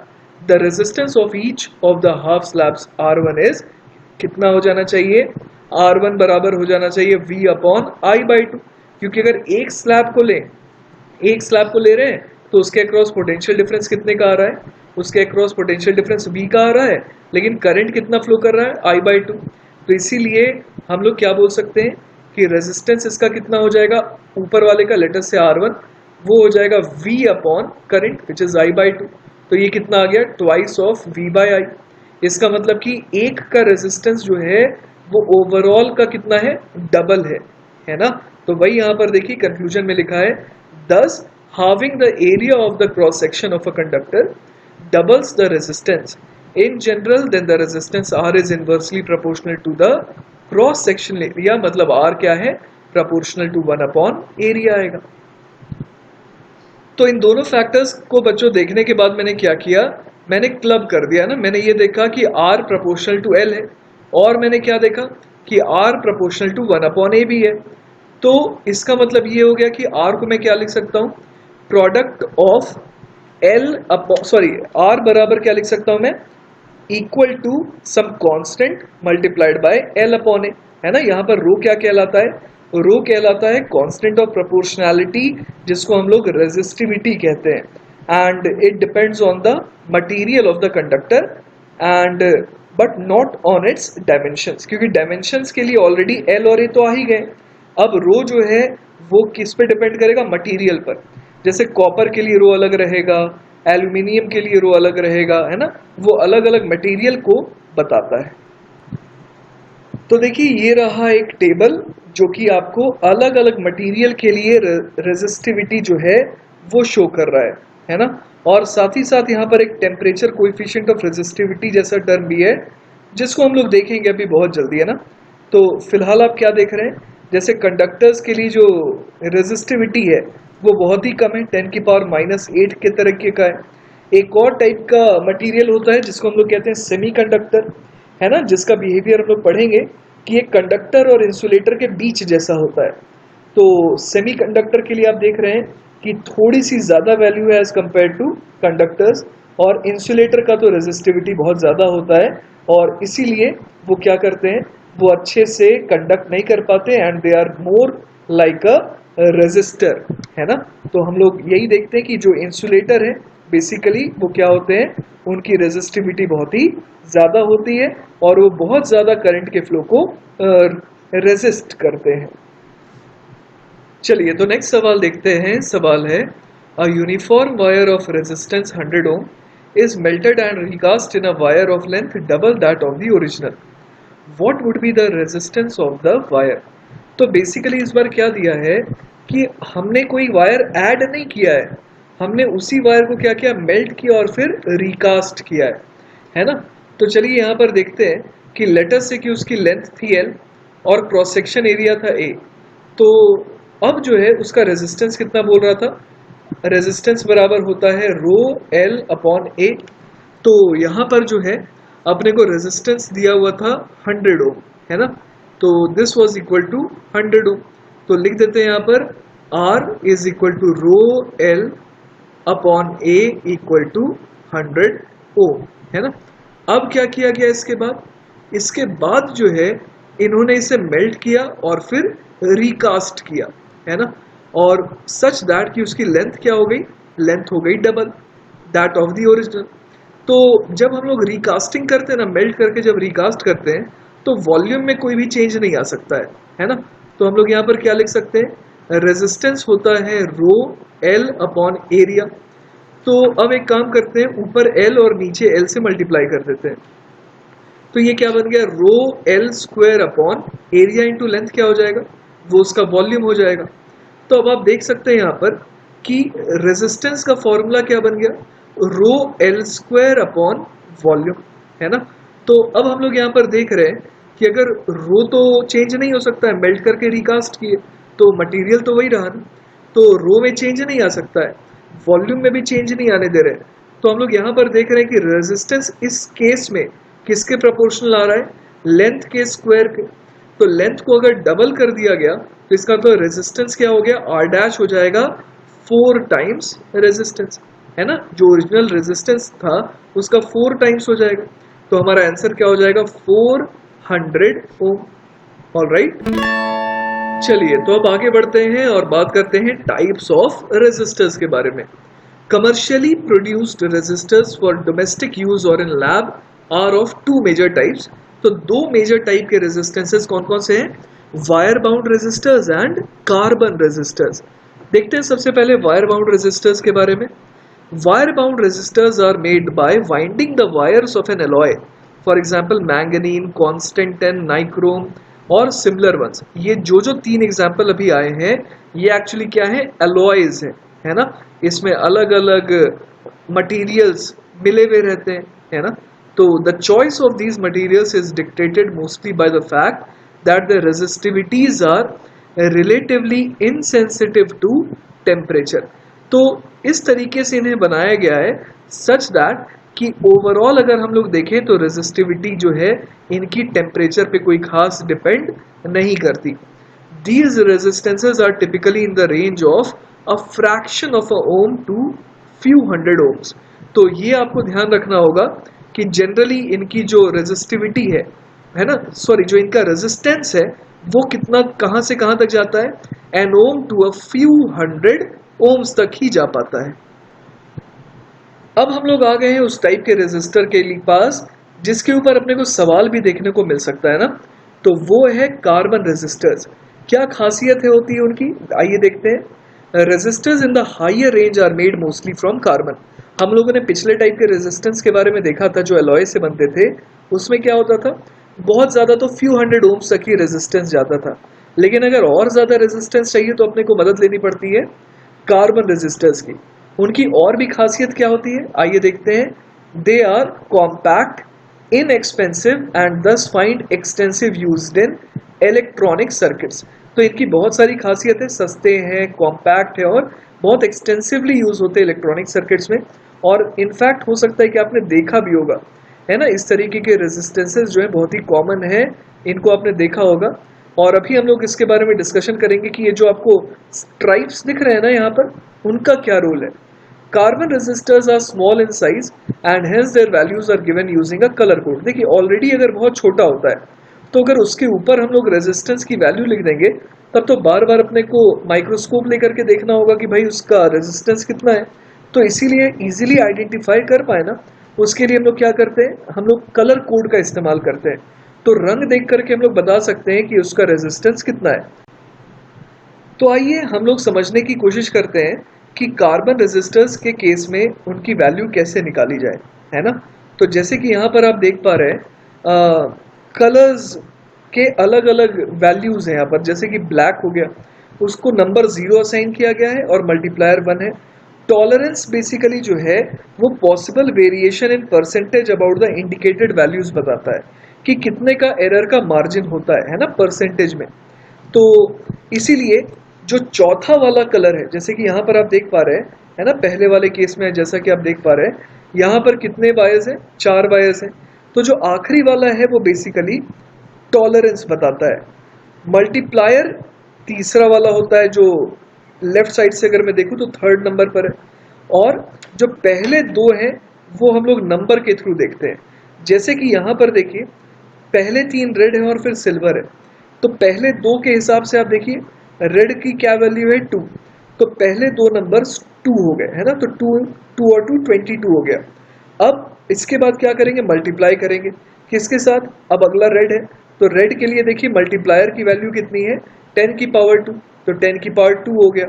The resistance of each of the half slabs R1 is कितना हो जाना चाहिए, R1 बराबर हो जाना चाहिए V अपॉन I/2, क्योंकि अगर एक स्लैब को ले रहे हैं तो उसके अक्रॉस पोटेंशियल डिफरेंस कितने का आ रहा है, उसके अक्रॉस पोटेंशियल डिफरेंस V का आ रहा है, लेकिन करंट कितना फ्लो कर रहा है, I/2। तो इसीलिए हम लोग क्या बोल सकते हैं कि रेजिस्टेंस इसका कितना हो जाएगा, ऊपर वाले का लेटर से R1, वो हो जाएगा V upon current which is I/2। तो ये कितना आ गया, ट्वाइस ऑफ V/I। इसका मतलब कि एक का रेजिस्टेंस जो है वो ओवरऑल का कितना है, डबल है ना। तो वही यहाँ पर देखिए कंक्लूजन में लिखा है, thus halving the area of the cross section of a conductor doubles the resistance in general, then the resistance R is inversely proportional to the cross section area। मतलब R क्या है, proportional to 1 upon area आएगा। तो इन दोनों factors को बच्चों देखने के बाद मैंने क्या किया, मैंने क्लब कर दिया ना। मैंने ये देखा कि R proportional to L है और मैंने क्या देखा कि R proportional to 1 upon A भी है। तो इसका मतलब ये हो गया कि R को मैं क्या लिख सकता हूँ, प्रोडक्ट ऑफ R बराबर क्या लिख सकता हूँ मैं, equal to some constant multiplied by L upon A, है ना। यहाँ पर रो क्या कहलाता है, रो कहलाता है कांस्टेंट ऑफ प्रोपोर्शनैलिटी, जिसको हम लोग रेजिस्टिविटी कहते हैं, and it depends on the material of the conductor and but not on it's dimensions, क्योंकि डायमेंशंस के लिए ऑलरेडी L और A तो आ ही गए। अब रो जो है वो किस पे डिपेंड करेगा, मटेरियल पर। जैसे कॉपर के लिए रो अलग रहेगा, एल्यूमिनियम के लिए रो अलग रहेगा, है ना, वो अलग अलग मटेरियल को बताता है। तो देखिए ये रहा एक टेबल जो कि आपको अलग अलग मटेरियल के लिए रेजिस्टिविटी जो है वो शो कर रहा है ना। और साथ ही साथ यहाँ पर एक टेम्परेचर कोएफिशिएंट ऑफ रेजिस्टिविटी जैसा टर्म भी है, जिसको हम लोग देखेंगे अभी बहुत जल्दी, है ना। तो फिलहाल आप क्या देख रहे हैं, जैसे कंडक्टर्स के लिए जो रेजिस्टिविटी है वो बहुत ही कम है, 10⁻⁻8 के तरीके का है। एक और टाइप का मटेरियल होता है जिसको हम लोग कहते हैं सेमीकंडक्टर, है ना, जिसका बिहेवियर हम लोग पढ़ेंगे कि एक कंडक्टर और इंसुलेटर के बीच जैसा होता है। तो सेमीकंडक्टर के लिए आप देख रहे हैं कि थोड़ी सी ज़्यादा वैल्यू है एज कम्पेयर टू कंडक्टर्स, और इंसुलेटर का तो रेजिस्टिविटी बहुत ज़्यादा होता है और इसीलिए वो क्या करते हैं, वो अच्छे से कंडक्ट नहीं कर पाते and they are more like a resistor, है ना। तो हम लोग यही देखते हैं कि जो इंसुलेटर है बेसिकली वो क्या होते हैं, उनकी रेजिस्टिविटी बहुत ही ज़्यादा होती है और वो बहुत ज़्यादा करंट के फ्लो को रेजिस्ट करते हैं। चलिए तो नेक्स्ट सवाल देखते हैं। सवाल है, a uniform wire of resistance 100 ohm is melted and recast in a wire of length double that of the original, what would be the resistance of the wire. तो बेसिकली इस बार क्या दिया है कि हमने कोई वायर ऐड नहीं किया है, हमने उसी वायर को क्या किया, मेल्ट किया और फिर रिकास्ट किया है ना। तो चलिए यहाँ पर देखते हैं कि लेटर से कि उसकी लेंथ थी L और क्रॉस सेक्शन एरिया था A। तो अब जो है उसका रेजिस्टेंस कितना बोल रहा था, रेजिस्टेंस बराबर होता है रो L अपॉन A। तो यहाँ पर जो है अपने को रेजिस्टेंस दिया हुआ था 100 ओम, है ना। तो this was equal to 100 ohm. तो लिख देते हैं यहाँ पर R is equal to rho L upon A equal to 100 ohm, है ना। अब क्या किया गया इसके बाद, इसके बाद जो है इन्होंने इसे मेल्ट किया और फिर रिकास्ट किया, है ना। और सच दैट कि उसकी लेंथ क्या हो गई, लेंथ हो गई double that of the original. तो जब हम लोग रिकास्टिंग करते हैं ना, मेल्ट करके जब रिकास्ट करते हैं तो वॉल्यूम में कोई भी चेंज नहीं आ सकता है ना। तो हम लोग यहाँ पर क्या लिख सकते हैं, रेजिस्टेंस होता है रो L अपॉन एरिया। तो अब एक काम करते हैं, ऊपर L और नीचे L से मल्टीप्लाई कर देते हैं। तो ये क्या बन गया, रो L square upon area into length क्या हो जाएगा, वो उसका वॉल्यूम हो जाएगा। तो अब आप देख सकते हैं यहाँ पर कि रेजिस्टेंस का फॉर्मूला क्या बन गया, रो L स्क्वायर अपॉन वॉल्यूम, है ना। तो अब हम लोग यहाँ पर देख रहे हैं कि अगर रो तो चेंज नहीं हो सकता है, मेल्ट करके रिकास्ट किए तो मटेरियल तो वही रहा ना, तो रो में चेंज नहीं आ सकता है, वॉल्यूम में भी चेंज नहीं आने दे रहे। तो हम लोग यहाँ पर देख रहे हैं कि रेजिस्टेंस इस केस में किसके प्रोपोर्शनल आ रहा है, लेंथ के स्क्वायर के। तो लेंथ को अगर डबल कर दिया गया तो इसका तो रेजिस्टेंस क्या हो गया, आर डैश हो जाएगा 4 टाइम्स रेजिस्टेंस, है ना। जो ओरिजिनल रेजिस्टेंस था उसका 4 टाइम्स हो जाएगा। तो हमारा आंसर क्या हो जाएगा, 400 ओम। ऑलराइट, चलिए तो अब आगे बढ़ते हैं और बात करते हैं टाइप्स ऑफ रेजिस्टर्स के बारे में। Commercially produced resistors for domestic use और in lab are of 2 major types. तो 2 मेजर टाइप के रेजिस्टेंसेस कौन कौन से हैं, wire bound resistors and carbon resistors. देखते हैं सबसे पहले वायर बाउंड रेजिस्टर्स के बारे में। Wire bound resistors are made by winding the wires of an alloy, for example manganin, constantan, nichrome और सिमिलर वंस। ये जो 3 एग्जांपल अभी आए हैं ये एक्चुअली क्या है, एलॉयज है ना। इसमें अलग अलग मटेरियल्स मिले हुए रहते हैं, है ना। तो the choice of these materials is dictated mostly by the fact that the resistivities are relatively insensitive to temperature. तो इस तरीके से इन्हें बनाया गया है सच दैट कि ओवरऑल अगर हम लोग देखें तो रेजिस्टिविटी जो है इनकी टेम्परेचर पे कोई खास डिपेंड नहीं करती। These resistances are typically in the range of a fraction of a ohm to few hundred ohms। तो ये आपको ध्यान रखना होगा कि जनरली इनकी जो रेजिस्टिविटी है ना, सॉरी जो इनका रेजिस्टेंस है वो कितना, कहाँ से कहाँ तक जाता है, an ohm to a few hundred ohms तक ही जा पाता है। अब हम लोग आ गए हैं उस टाइप के रेजिस्टर के पास जिसके ऊपर अपने को सवाल भी देखने को मिल सकता है ना। तो वो है कार्बन रेजिस्टर्स। क्या खासियत है होती है उनकी, आइए देखते हैं। Resistors in the higher range are made mostly from carbon. हम लोगों ने पिछले टाइप के रेजिस्टेंस के बारे में देखा था जो एलॉय से बनते थे, उसमें क्या होता था, बहुत ज्यादा तो फ्यू हंड्रेड ओम्स तक ही रेजिस्टेंस जाता था। लेकिन अगर और ज्यादा रेजिस्टेंस चाहिए तो अपने को मदद लेनी पड़ती है कार्बन रेजिस्टर्स की। उनकी और भी खासियत क्या होती है, आइए देखते हैं। They are compact, inexpensive and thus find extensive used in electronic circuits. तो इनकी बहुत सारी खासियत है, सस्ते हैं, कॉम्पैक्ट है और बहुत एक्सटेंसिवली यूज होते हैं इलेक्ट्रॉनिक सर्किट्स में। और इनफैक्ट हो सकता है कि आपने देखा भी होगा, है ना, इस तरीके के रेजिस्टेंसेस जो है बहुत ही कॉमन है, इनको आपने देखा होगा। और अभी हम लोग इसके बारे में डिस्कशन करेंगे कि ये जो आपको स्ट्राइप्स दिख रहे हैं ना यहाँ पर, उनका क्या रोल है? Carbon resistors are small in size and hence their values are given using a colour code. देखिए ऑलरेडी अगर बहुत छोटा होता है तो अगर उसके ऊपर हम लोग रेजिस्टेंस की वैल्यू लिख देंगे तब तो बार बार अपने को माइक्रोस्कोप लेकर के देखना होगा कि भाई उसका रेजिस्टेंस कितना है। तो इसीलिए इजीली आइडेंटिफाई कर पाए ना, उसके लिए हम लोग क्या करते हैं, हम लोग कलर कोड का इस्तेमाल करते हैं। तो रंग देख करके हम लोग बता सकते हैं कि उसका रेजिस्टेंस कितना है। तो आइए हम लोग समझने की कोशिश करते हैं कि कार्बन रेजिस्टर्स के केस में उनकी वैल्यू कैसे निकाली जाए, है ना। तो जैसे कि यहाँ पर आप देख पा रहे हैं कलर्स के अलग अलग वैल्यूज हैं यहाँ पर। जैसे कि ब्लैक हो गया, उसको नंबर 0 असाइन किया गया है और मल्टीप्लायर 1 है। टॉलरेंस बेसिकली जो है वो possible variation in percentage about the indicated values बताता है कि कितने का एरर का मार्जिन होता है ना, परसेंटेज में। तो इसीलिए जो चौथा वाला कलर है, जैसे कि यहाँ पर आप देख पा रहे हैं, है ना, पहले वाले केस में जैसा कि आप देख पा रहे हैं यहाँ पर कितने वायर्स हैं, 4 वायर्स हैं। तो जो आखिरी वाला है वो बेसिकली टॉलरेंस बताता है। मल्टीप्लायर तीसरा वाला होता है, जो लेफ्ट साइड से अगर मैं देखूं तो थर्ड नंबर पर है। और जो पहले दो हैं वो हम लोग नंबर के थ्रू देखते हैं। जैसे कि यहाँ पर देखिए पहले 3 रेड है और फिर सिल्वर है। तो पहले दो के हिसाब से आप देखिए रेड की क्या वैल्यू है 2, तो पहले दो नंबर्स 2 हो गए, है ना। तो 2 और 2 22 हो गया। अब इसके बाद क्या करेंगे, मल्टीप्लाई करेंगे किसके साथ, अब अगला रेड है तो रेड के लिए देखिए मल्टीप्लायर की वैल्यू कितनी है 10 की पावर 2, तो 10 की पावर 2 हो गया।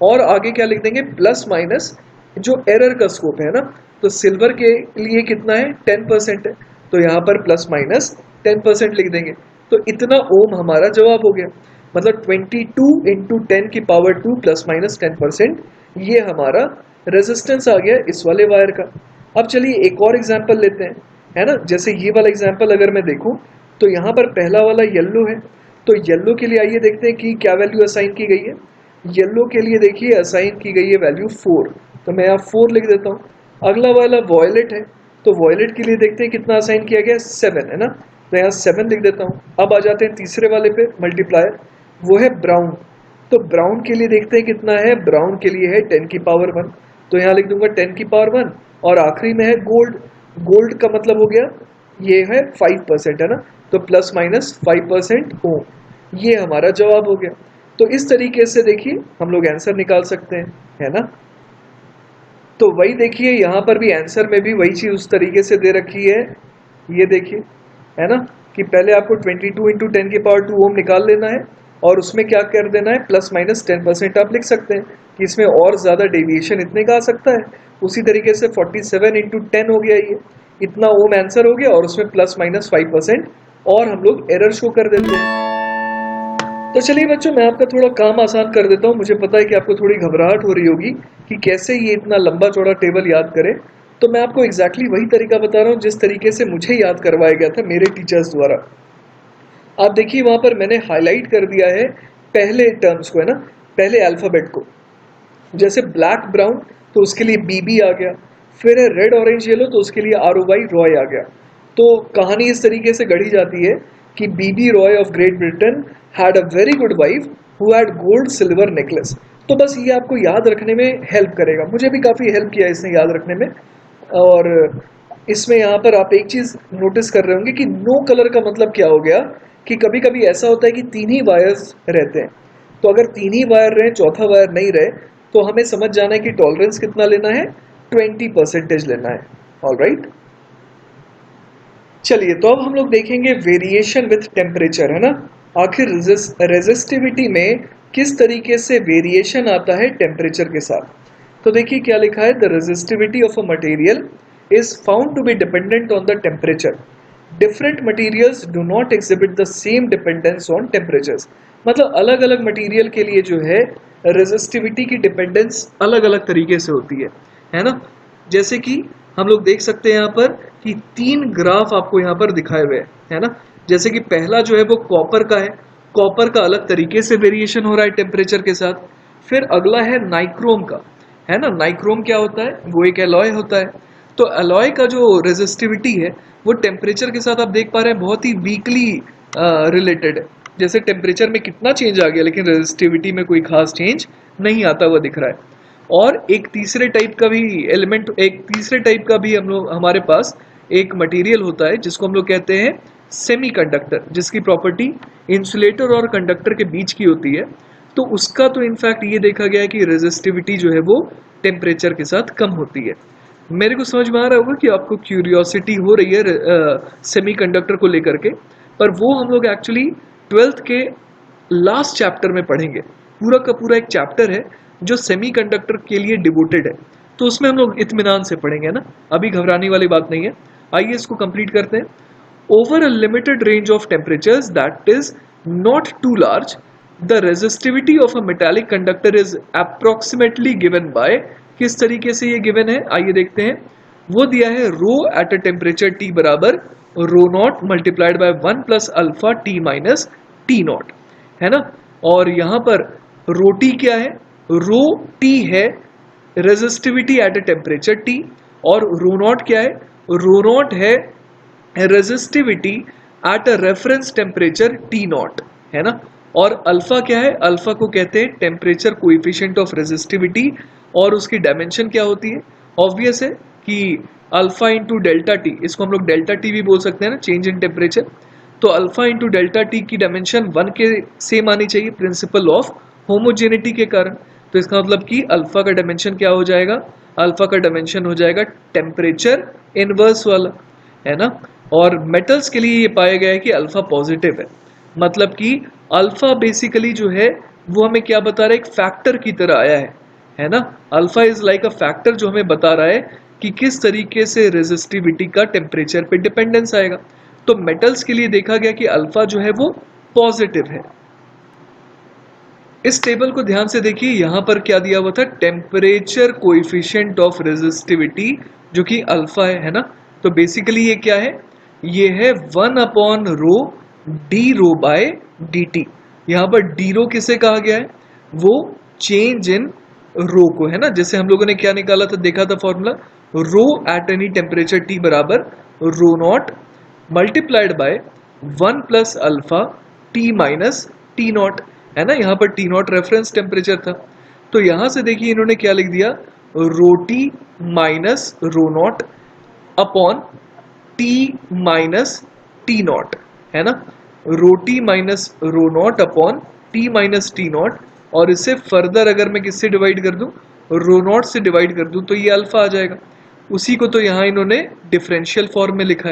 और आगे क्या लिख देंगे, प्लस माइनस जो एरर का स्कोप है ना, तो सिल्वर के लिए कितना है 10% है, तो यहाँ पर प्लस माइनस 10% लिख देंगे। तो इतना ओम हमारा जवाब हो गया। मतलब 22 इंटू 10 की पावर 2 प्लस माइनस 10%, ये हमारा रेजिस्टेंस आ गया इस वाले वायर का। अब चलिए एक और एग्जांपल लेते हैं, है ना। जैसे ये वाला एग्जांपल अगर मैं देखूं तो यहाँ पर पहला वाला येलो है, तो येलो के लिए आइए देखते हैं कि क्या वैल्यू असाइन की गई है। येलो के लिए देखिए असाइन की गई है वैल्यू 4, तो मैं यहाँ 4 लिख देता हूँ। अगला वाला वॉयलेट है, तो वॉयलेट के लिए देखते हैं कितना असाइन किया गया, 7, है ना, तो यहाँ 7 लिख देता हूँ। अब आ जाते हैं तीसरे वाले पे मल्टीप्लायर, वो है ब्राउन। तो ब्राउन के लिए देखते हैं कितना है, ब्राउन के लिए है 10 की पावर 1, तो यहाँ लिख दूंगा 10 की पावर 1। और आखिरी में है गोल्ड, गोल्ड का मतलब हो गया ये है 5%, है ना, तो प्लस माइनस 5% ओम, ये हमारा जवाब हो गया। तो इस तरीके से देखिए हम लोग आंसर निकाल सकते हैं, है ना। तो वही देखिए यहाँ पर भी आंसर में भी वही चीज उस तरीके से दे रखी है, ये देखिए, है ना, कि पहले आपको 22 इंटू 10 की पावर 2 ओम निकाल लेना है और उसमें क्या कर देना है, प्लस माइनस 10% आप लिख सकते हैं कि इसमें और ज्यादा डेविएशन इतने का आ सकता है। उसी तरीके से 47 इंटू 10 हो गया, ये इतना ओम आंसर हो गया और उसमें प्लस माइनस 5% और हम लोग एरर शो कर देते हैं। तो चलिए बच्चों, मैं आपका थोड़ा काम आसान कर देता हूँ। मुझे पता है कि आपको थोड़ी घबराहट हो रही होगी कि कैसे ये इतना लंबा चौड़ा टेबल याद करें। तो मैं आपको एग्जैक्टली वही तरीका बता रहा हूँ जिस तरीके से मुझे याद करवाया गया था मेरे टीचर्स द्वारा। आप देखिए वहां पर मैंने हाईलाइट कर दिया है पहले टर्म्स को, है ना, पहले अल्फाबेट को। जैसे ब्लैक ब्राउन तो उसके लिए बीबी आ गया, फिर है रेड ऑरेंज येलो तो उसके लिए ROY रॉय आ गया। तो कहानी इस तरीके से गढ़ी जाती है कि BB Roy of Great Britain had a very good wife who had gold silver necklace. तो बस ये आपको याद रखने में हेल्प करेगा, मुझे भी काफ़ी हेल्प किया इसने याद रखने में। और इसमें यहाँ पर आप एक चीज़ नोटिस कर रहे होंगे कि नो कलर का मतलब क्या हो गया, कि कभी कभी ऐसा होता है कि 3 ही वायर्स रहते हैं। तो अगर 3 ही वायर रहे, चौथा वायर नहीं रहे, तो हमें समझ जाना है कि टॉलरेंस कितना लेना है, 20% लेना है। ऑलराइट, चलिए तो अब हम लोग देखेंगे वेरिएशन विथ टेम्परेचर, है ना। आखिर रेजिस्टिविटी में किस तरीके से वेरिएशन आता है टेम्परेचर के साथ। तो देखिए क्या लिखा है, the resistivity of a material is found to be dependent on the temperature. Different materials do not exhibit the same dependence on temperatures. मतलब अलग अलग मटेरियल के लिए जो है रेजिस्टिविटी की डिपेंडेंस अलग अलग तरीके से होती है ना। जैसे कि हम लोग देख सकते हैं यहाँ पर कि 3 ग्राफ आपको यहाँ पर दिखाए हुए हैं, है ना। जैसे कि पहला जो है वो कॉपर का है, कॉपर का अलग तरीके से वेरिएशन हो रहा है टेम्परेचर के साथ। फिर अगला है नाइक्रोम का, है ना। नाइक्रोम क्या होता है, वो एक एलॉय होता है। तो एलॉय का जो रेजिस्टिविटी है वो टेम्परेचर के साथ आप देख पा रहे हैं बहुत ही वीकली रिलेटेड है। जैसे टेम्परेचर में कितना चेंज आ गया लेकिन रेजिस्टिविटी में कोई खास चेंज नहीं आता हुआ दिख रहा है। और एक तीसरे टाइप का भी एलिमेंट, एक तीसरे टाइप का भी हम लोग हमारे पास एक मटेरियल होता है जिसको हम लोग कहते हैं सेमीकंडक्टर, जिसकी प्रॉपर्टी इंसुलेटर और कंडक्टर के बीच की होती है। तो उसका तो इनफैक्ट ये देखा गया है कि रेजिस्टिविटी जो है वो टेम्परेचर के साथ कम होती है। मेरे को समझ में आ रहा होगा कि आपको क्यूरियोसिटी हो रही है सेमीकंडक्टर को लेकर के, पर वो हम लोग एक्चुअली 12th के लास्ट चैप्टर में पढ़ेंगे। पूरा का पूरा एक चैप्टर है जो सेमीकंडक्टर के लिए डिवोटेड है, तो उसमें हम लोग इत्मीनान से पढ़ेंगे ना, अभी घबराने वाली बात नहीं है। आइए इसको कंप्लीट करते हैं। Over a limited range of temperatures that is not too large, the resistivity of a metallic conductor is approximately given by, किस तरीके से ये गिवन है आइए देखते हैं। वो दिया है rho at a temperature T बराबर rho naught multiplied by 1 plus alpha T minus T naught, है ना। और यहां पर रो टी क्या है, रो टी है resistivity at a temperature T, और रो नॉट क्या है, रो नॉट है resistivity at a reference temperature T naught, है ना। और अल्फा क्या है, अल्फा को कहते हैं टेम्परेचर कोएफिशिएंट ऑफ रेजिस्टिविटी, और उसकी डायमेंशन क्या होती है, ऑब्वियस है कि अल्फा इंटू डेल्टा टी, इसको हम लोग डेल्टा टी भी बोल सकते हैं ना, चेंज इन टेम्परेचर। तो अल्फा इंटू डेल्टा टी की डायमेंशन 1 के सेम आनी चाहिए, प्रिंसिपल ऑफ होमोजेनिटी के कारण। तो इसका मतलब कि अल्फा का डायमेंशन क्या हो जाएगा, अल्फा का डायमेंशन हो जाएगा टेम्परेचर इनवर्स वाला, है ना। और मेटल्स के लिए ये पाया गया है कि अल्फा पॉजिटिव है, मतलब कि अल्फा बेसिकली जो है वो हमें क्या बता रहा है, एक फैक्टर की तरह आया है ना। Alpha is like a factor जो हमें बता रहा है कि किस तरीके से रेजिस्टिविटी का टेम्परेचर पे डिपेंडेंस आएगा। तो मेटल्स के लिए देखा गया कि अल्फा जो है वो पॉजिटिव है। इस टेबल को ध्यान से देखिए, यहां पर क्या दिया हुआ था, टेम्परेचर कोएफिशिएंट ऑफ रेजिस्टिविटी जो कि अल्फा है ना। तो बेसिकली ये क्या है, ये है 1 अपॉन रो डी रो बाय डी टी। यहां पर डी रो किसे कहा गया है, वो चेंज इन रो को, है ना। जैसे हम लोगों ने क्या निकाला था, देखा था formula, rho at any temperature T बराबर rho naught multiplied by 1 plus alpha T minus T naught, है ना। यहां पर टी नॉट रेफरेंस टेम्परेचर था। तो यहां से देखिए इन्होंने क्या लिख दिया, rho T minus rho not upon T minus T naught, है ना। Rho T minus rho not upon T minus T not, और इससे फर्दर अगर मैं किससे डिवाइड कर दूं, रो नॉट से डिवाइड कर दूं, तो ये अल्फा आ जाएगा। उसी को तो यहां इन्होंने डिफरेंशियल फॉर्म में लिखा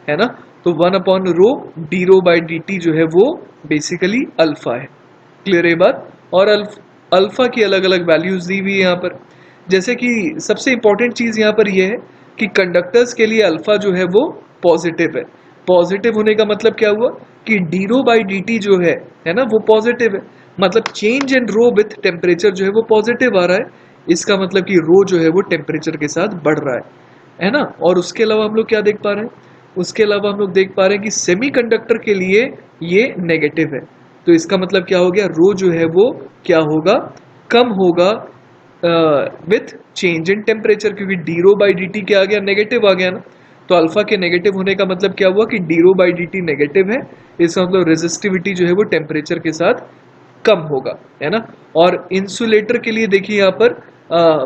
है ना। तो 1 upon rho D rho by D T जो है वो बेसिकली अल्फा है। क्लियर है बात। और अल्फा की अलग अलग वैल्यूज दी हुई है यहाँ पर। जैसे कि सबसे इंपॉर्टेंट चीज यहाँ पर यह है कि कंडक्टर्स के लिए अल्फा जो है वो पॉजिटिव है। पॉजिटिव होने का मतलब क्या हुआ कि D rho by D T जो है ना, वो पॉजिटिव है, मतलब change in rho with temperature जो है वो पॉजिटिव आ रहा है। इसका मतलब कि रो जो है वो टेम्परेचर के साथ बढ़ रहा है ना। और उसके अलावा हम लोग क्या देख पा रहे हैं, उसके अलावा हम लोग देख पा रहे हैं कि सेमीकंडक्टर के लिए ये नेगेटिव है। तो इसका मतलब क्या हो गया, रो जो है वो क्या होगा, कम होगा विथ चेंज इन टेम्परेचर, क्योंकि D rho by D T क्या आ गया, नेगेटिव आ गया ना। तो अल्फा के नेगेटिव होने का मतलब क्या हुआ कि D rho by D T negative है, इसका मतलब रेजिस्टिविटी जो है वो टेम्परेचर के साथ कम होगा, है ना। और इंसुलेटर के लिए देखिए यहाँ पर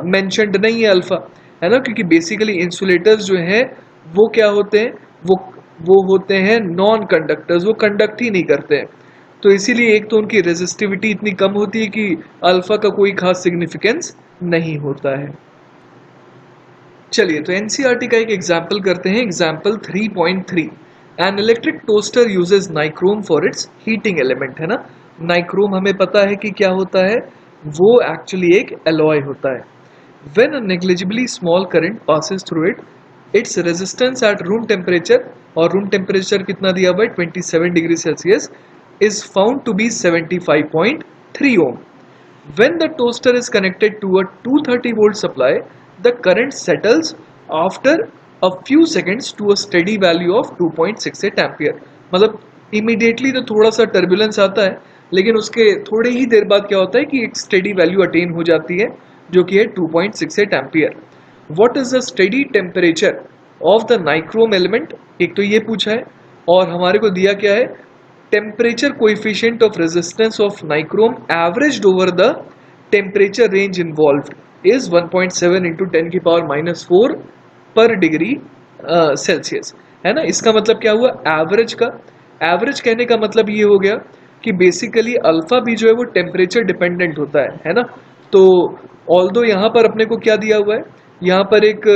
मेंशन्ड नहीं है अल्फा, है ना, क्योंकि बेसिकली इंसुलेटर्स जो है वो क्या होते हैं, वो होते हैं नॉन कंडक्टर्स, वो कंडक्ट ही नहीं करते हैं। तो इसीलिए एक तो उनकी रेजिस्टिविटी इतनी कम होती है कि अल्फा का कोई खास सिग्निफिकेंस नहीं होता है। चलिए तो एनसीईआरटी का एक एग्जाम्पल करते हैं, example 3.3। An electric toaster uses nichrome for its heating element, है ना। नाइक्रोम हमें पता है कि क्या होता है, वो एक्चुअली एक एलॉय होता है। When a negligibly small current passes through it, its resistance at room temperature, और रूम टेम्परेचर कितना दिया हुआ है 27 degree Celsius, is found to be 75.3 ohm. When the toaster is connected to a 230 volt supply, the current settles after a few seconds to a steady value of 2.68 ampere. मतलब immediately तो थोड़ा सा turbulence आता है, लेकिन उसके थोड़े ही देर बाद क्या होता है कि एक steady value attain हो जाती है, जो कि है 2.68 ampere. What is the steady temperature of the nichrome element? एक तो ये पूछा है, और हमारे को दिया क्या है, temperature coefficient of resistance of nichrome averaged over the temperature range involved. Is 1.7 into 10⁻⁻⁴ पर डिग्री सेल्सियस, है ना। इसका मतलब क्या हुआ, एवरेज का। एवरेज कहने का मतलब ये हो गया कि बेसिकली अल्फा भी जो है वो टेम्परेचर डिपेंडेंट होता है ना। तो ऑल्दो यहाँ पर अपने को क्या दिया हुआ है, यहाँ पर एक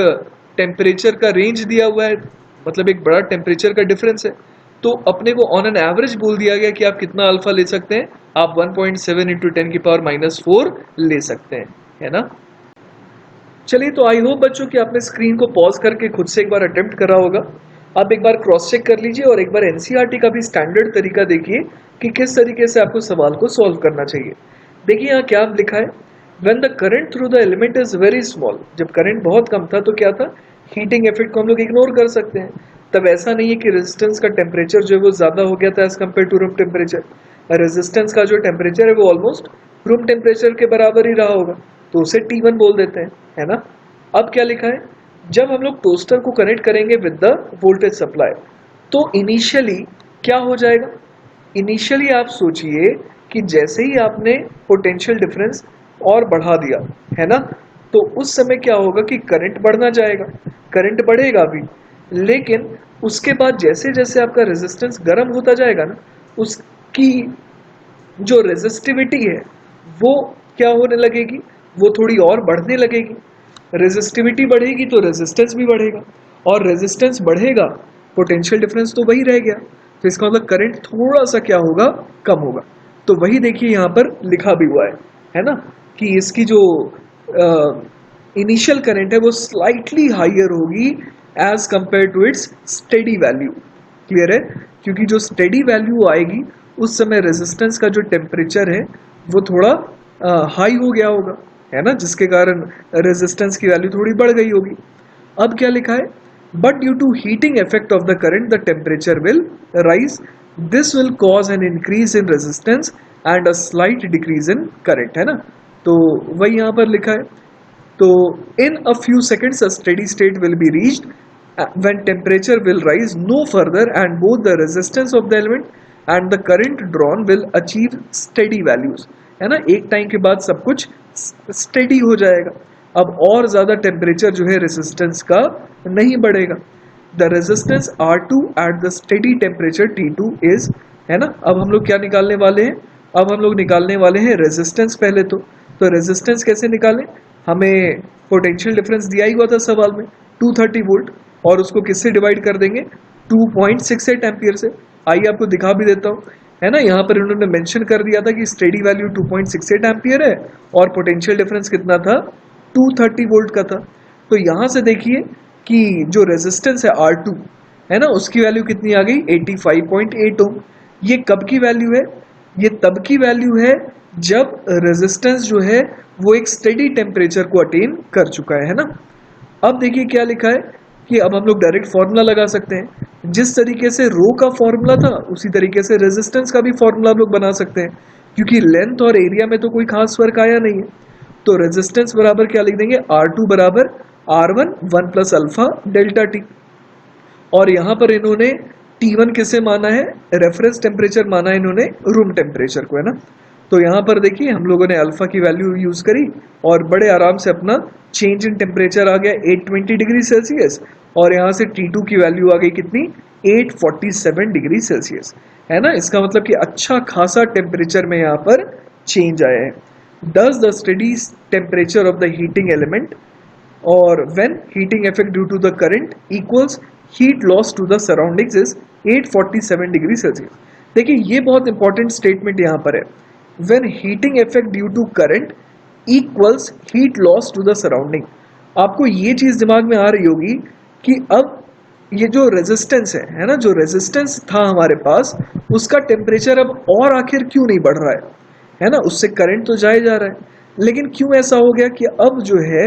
टेम्परेचर का रेंज दिया हुआ है, मतलब एक बड़ा टेम्परेचर का डिफरेंस है। तो अपने को ऑन एन एवरेज बोल दिया गया कि आप कितना अल्फा ले सकते हैं, आप 1.7 इंटू 10⁻⁻⁴ ले सकते हैं, है ना। चलिए, तो आई होप बच्चों कि आपने स्क्रीन को पॉज करके खुद से एक बार अटेम्प्ट करा होगा। आप एक बार क्रॉस चेक कर लीजिए और एक बार एनसीईआरटी का भी स्टैंडर्ड तरीका देखिए कि किस तरीके से आपको सवाल को सॉल्व करना चाहिए। देखिए यहाँ क्या लिखा है, when the current through the element is very small. जब करंट बहुत कम था तो क्या था, हीटिंग इफेक्ट को हम लोग इग्नोर कर सकते हैं। तब ऐसा नहीं है कि रेजिस्टेंस का टेम्परेचर जो है वो ज्यादा हो गया था as compare to room temperature. Resistance का जो टेम्परेचर है वो ऑलमोस्ट रूम टेम्परेचर के बराबर ही रहा होगा, तो उसे T1 बोल देते हैं, है ना। अब क्या लिखा है, जब हम लोग टोस्टर को कनेक्ट करेंगे विद द वोल्टेज सप्लाई, तो इनिशियली क्या हो जाएगा। इनिशियली आप सोचिए कि जैसे ही आपने पोटेंशियल डिफरेंस और बढ़ा दिया, है ना, तो उस समय क्या होगा कि करंट बढ़ना जाएगा, करंट बढ़ेगा भी। लेकिन उसके बाद जैसे जैसे आपका रेजिस्टेंस गर्म होता जाएगा ना, उसकी जो रेजिस्टिविटी है वो क्या होने लगेगी, वो थोड़ी और बढ़ने लगेगी। रेजिस्टिविटी बढ़ेगी तो रेजिस्टेंस भी बढ़ेगा, और रेजिस्टेंस बढ़ेगा, पोटेंशियल डिफरेंस तो वही रह गया, तो इसका मतलब करंट थोड़ा सा क्या होगा, कम होगा। तो वही देखिए यहाँ पर लिखा भी हुआ है ना, कि इसकी जो इनिशियल करंट है वो स्लाइटली हाइयर होगी as compare to its steady value. Clear है, क्योंकि जो स्टेडी वैल्यू आएगी उस समय रेजिस्टेंस का जो टेम्परेचर है वो थोड़ा हाई हो गया होगा, है ना, जिसके कारण रेजिस्टेंस की वैल्यू थोड़ी बढ़ गई होगी। अब क्या लिखा है, but due to heating effect of the current the temperature will rise, this will cause an increase in resistance and a slight decrease in current, है ना। तो वही यहाँ पर लिखा है, तो in a few seconds a steady state will be reached when temperature will rise no further and both the resistance of the element and the current drawn will achieve steady values, है ना। एक time के बाद सब कुछ steady हो जाएगा, अब और ज्यादा टेम्परेचर जो है रेजिस्टेंस का नहीं बढ़ेगा। The resistance R2 at the steady temperature T2 is, है ना। अब हम लोग क्या निकालने वाले हैं, अब हम लोग निकालने वाले हैं रेजिस्टेंस पहले। तो रेजिस्टेंस कैसे निकालें, हमें पोटेंशियल डिफरेंस दिया ही हुआ था सवाल में 230 वोल्ट, और उसको किससे डिवाइड कर देंगे, 2.68 एम्पियर से। आइए आपको दिखा भी देता हूँ, है ना। यहाँ पर इन्होंने मेंशन कर दिया था कि स्टेडी वैल्यू 2.68 एम्पियर है और पोटेंशियल डिफरेंस कितना था, 230 वोल्ट का था। तो यहाँ से देखिए कि जो रेजिस्टेंस है R2, है ना, उसकी वैल्यू कितनी आ गई, 85.8 ओम। ये कब की वैल्यू है, ये तब की वैल्यू है जब रेजिस्टेंस जो है वो एक स्टेडी टेम्परेचर को अटेन कर चुका है ना। अब देखिए क्या लिखा है कि अब हम लोग डायरेक्ट फॉर्मूला लगा सकते हैं, जिस तरीके से रो का फॉर्मूला था उसी तरीके से रेजिस्टेंस का भी फॉर्मूला हम लोग बना सकते हैं, क्योंकि लेंथ और एरिया में तो कोई खास फर्क आया नहीं है। तो रेजिस्टेंस बराबर क्या लिख देंगे, R2 बराबर R1 1 plus alpha delta T, और यहाँ पर इन्होंने T1 किसे माना है, रेफरेंस टेम्परेचर माना है इन्होंने रूम टेम्परेचर को, है ना। तो यहाँ पर देखिए हम लोगों ने अल्फा की वैल्यू यूज करी और बड़े आराम से अपना चेंज इन टेम्परेचर आ गया 820 डिग्री सेल्सियस, और यहाँ से T2 की वैल्यू आ गई कितनी, 847 डिग्री सेल्सियस, है ना। इसका मतलब कि अच्छा खासा टेम्परेचर में यहाँ पर चेंज आया है। Thus the steady temperature of the heating element or when heating effect due to the current equals heat loss to the surroundings is 847 degree Celsius. देखिए ये बहुत इंपॉर्टेंट स्टेटमेंट यहाँ पर है, when heating effect due to current equals heat loss to the surrounding। आपको ये चीज दिमाग में आ रही होगी कि अब ये जो रेजिस्टेंस है ना, जो रेजिस्टेंस था हमारे पास उसका टेम्परेचर अब और आखिर क्यों नहीं बढ़ रहा है ना, उससे करंट तो जाए जा रहा है, लेकिन क्यों ऐसा हो गया कि अब जो है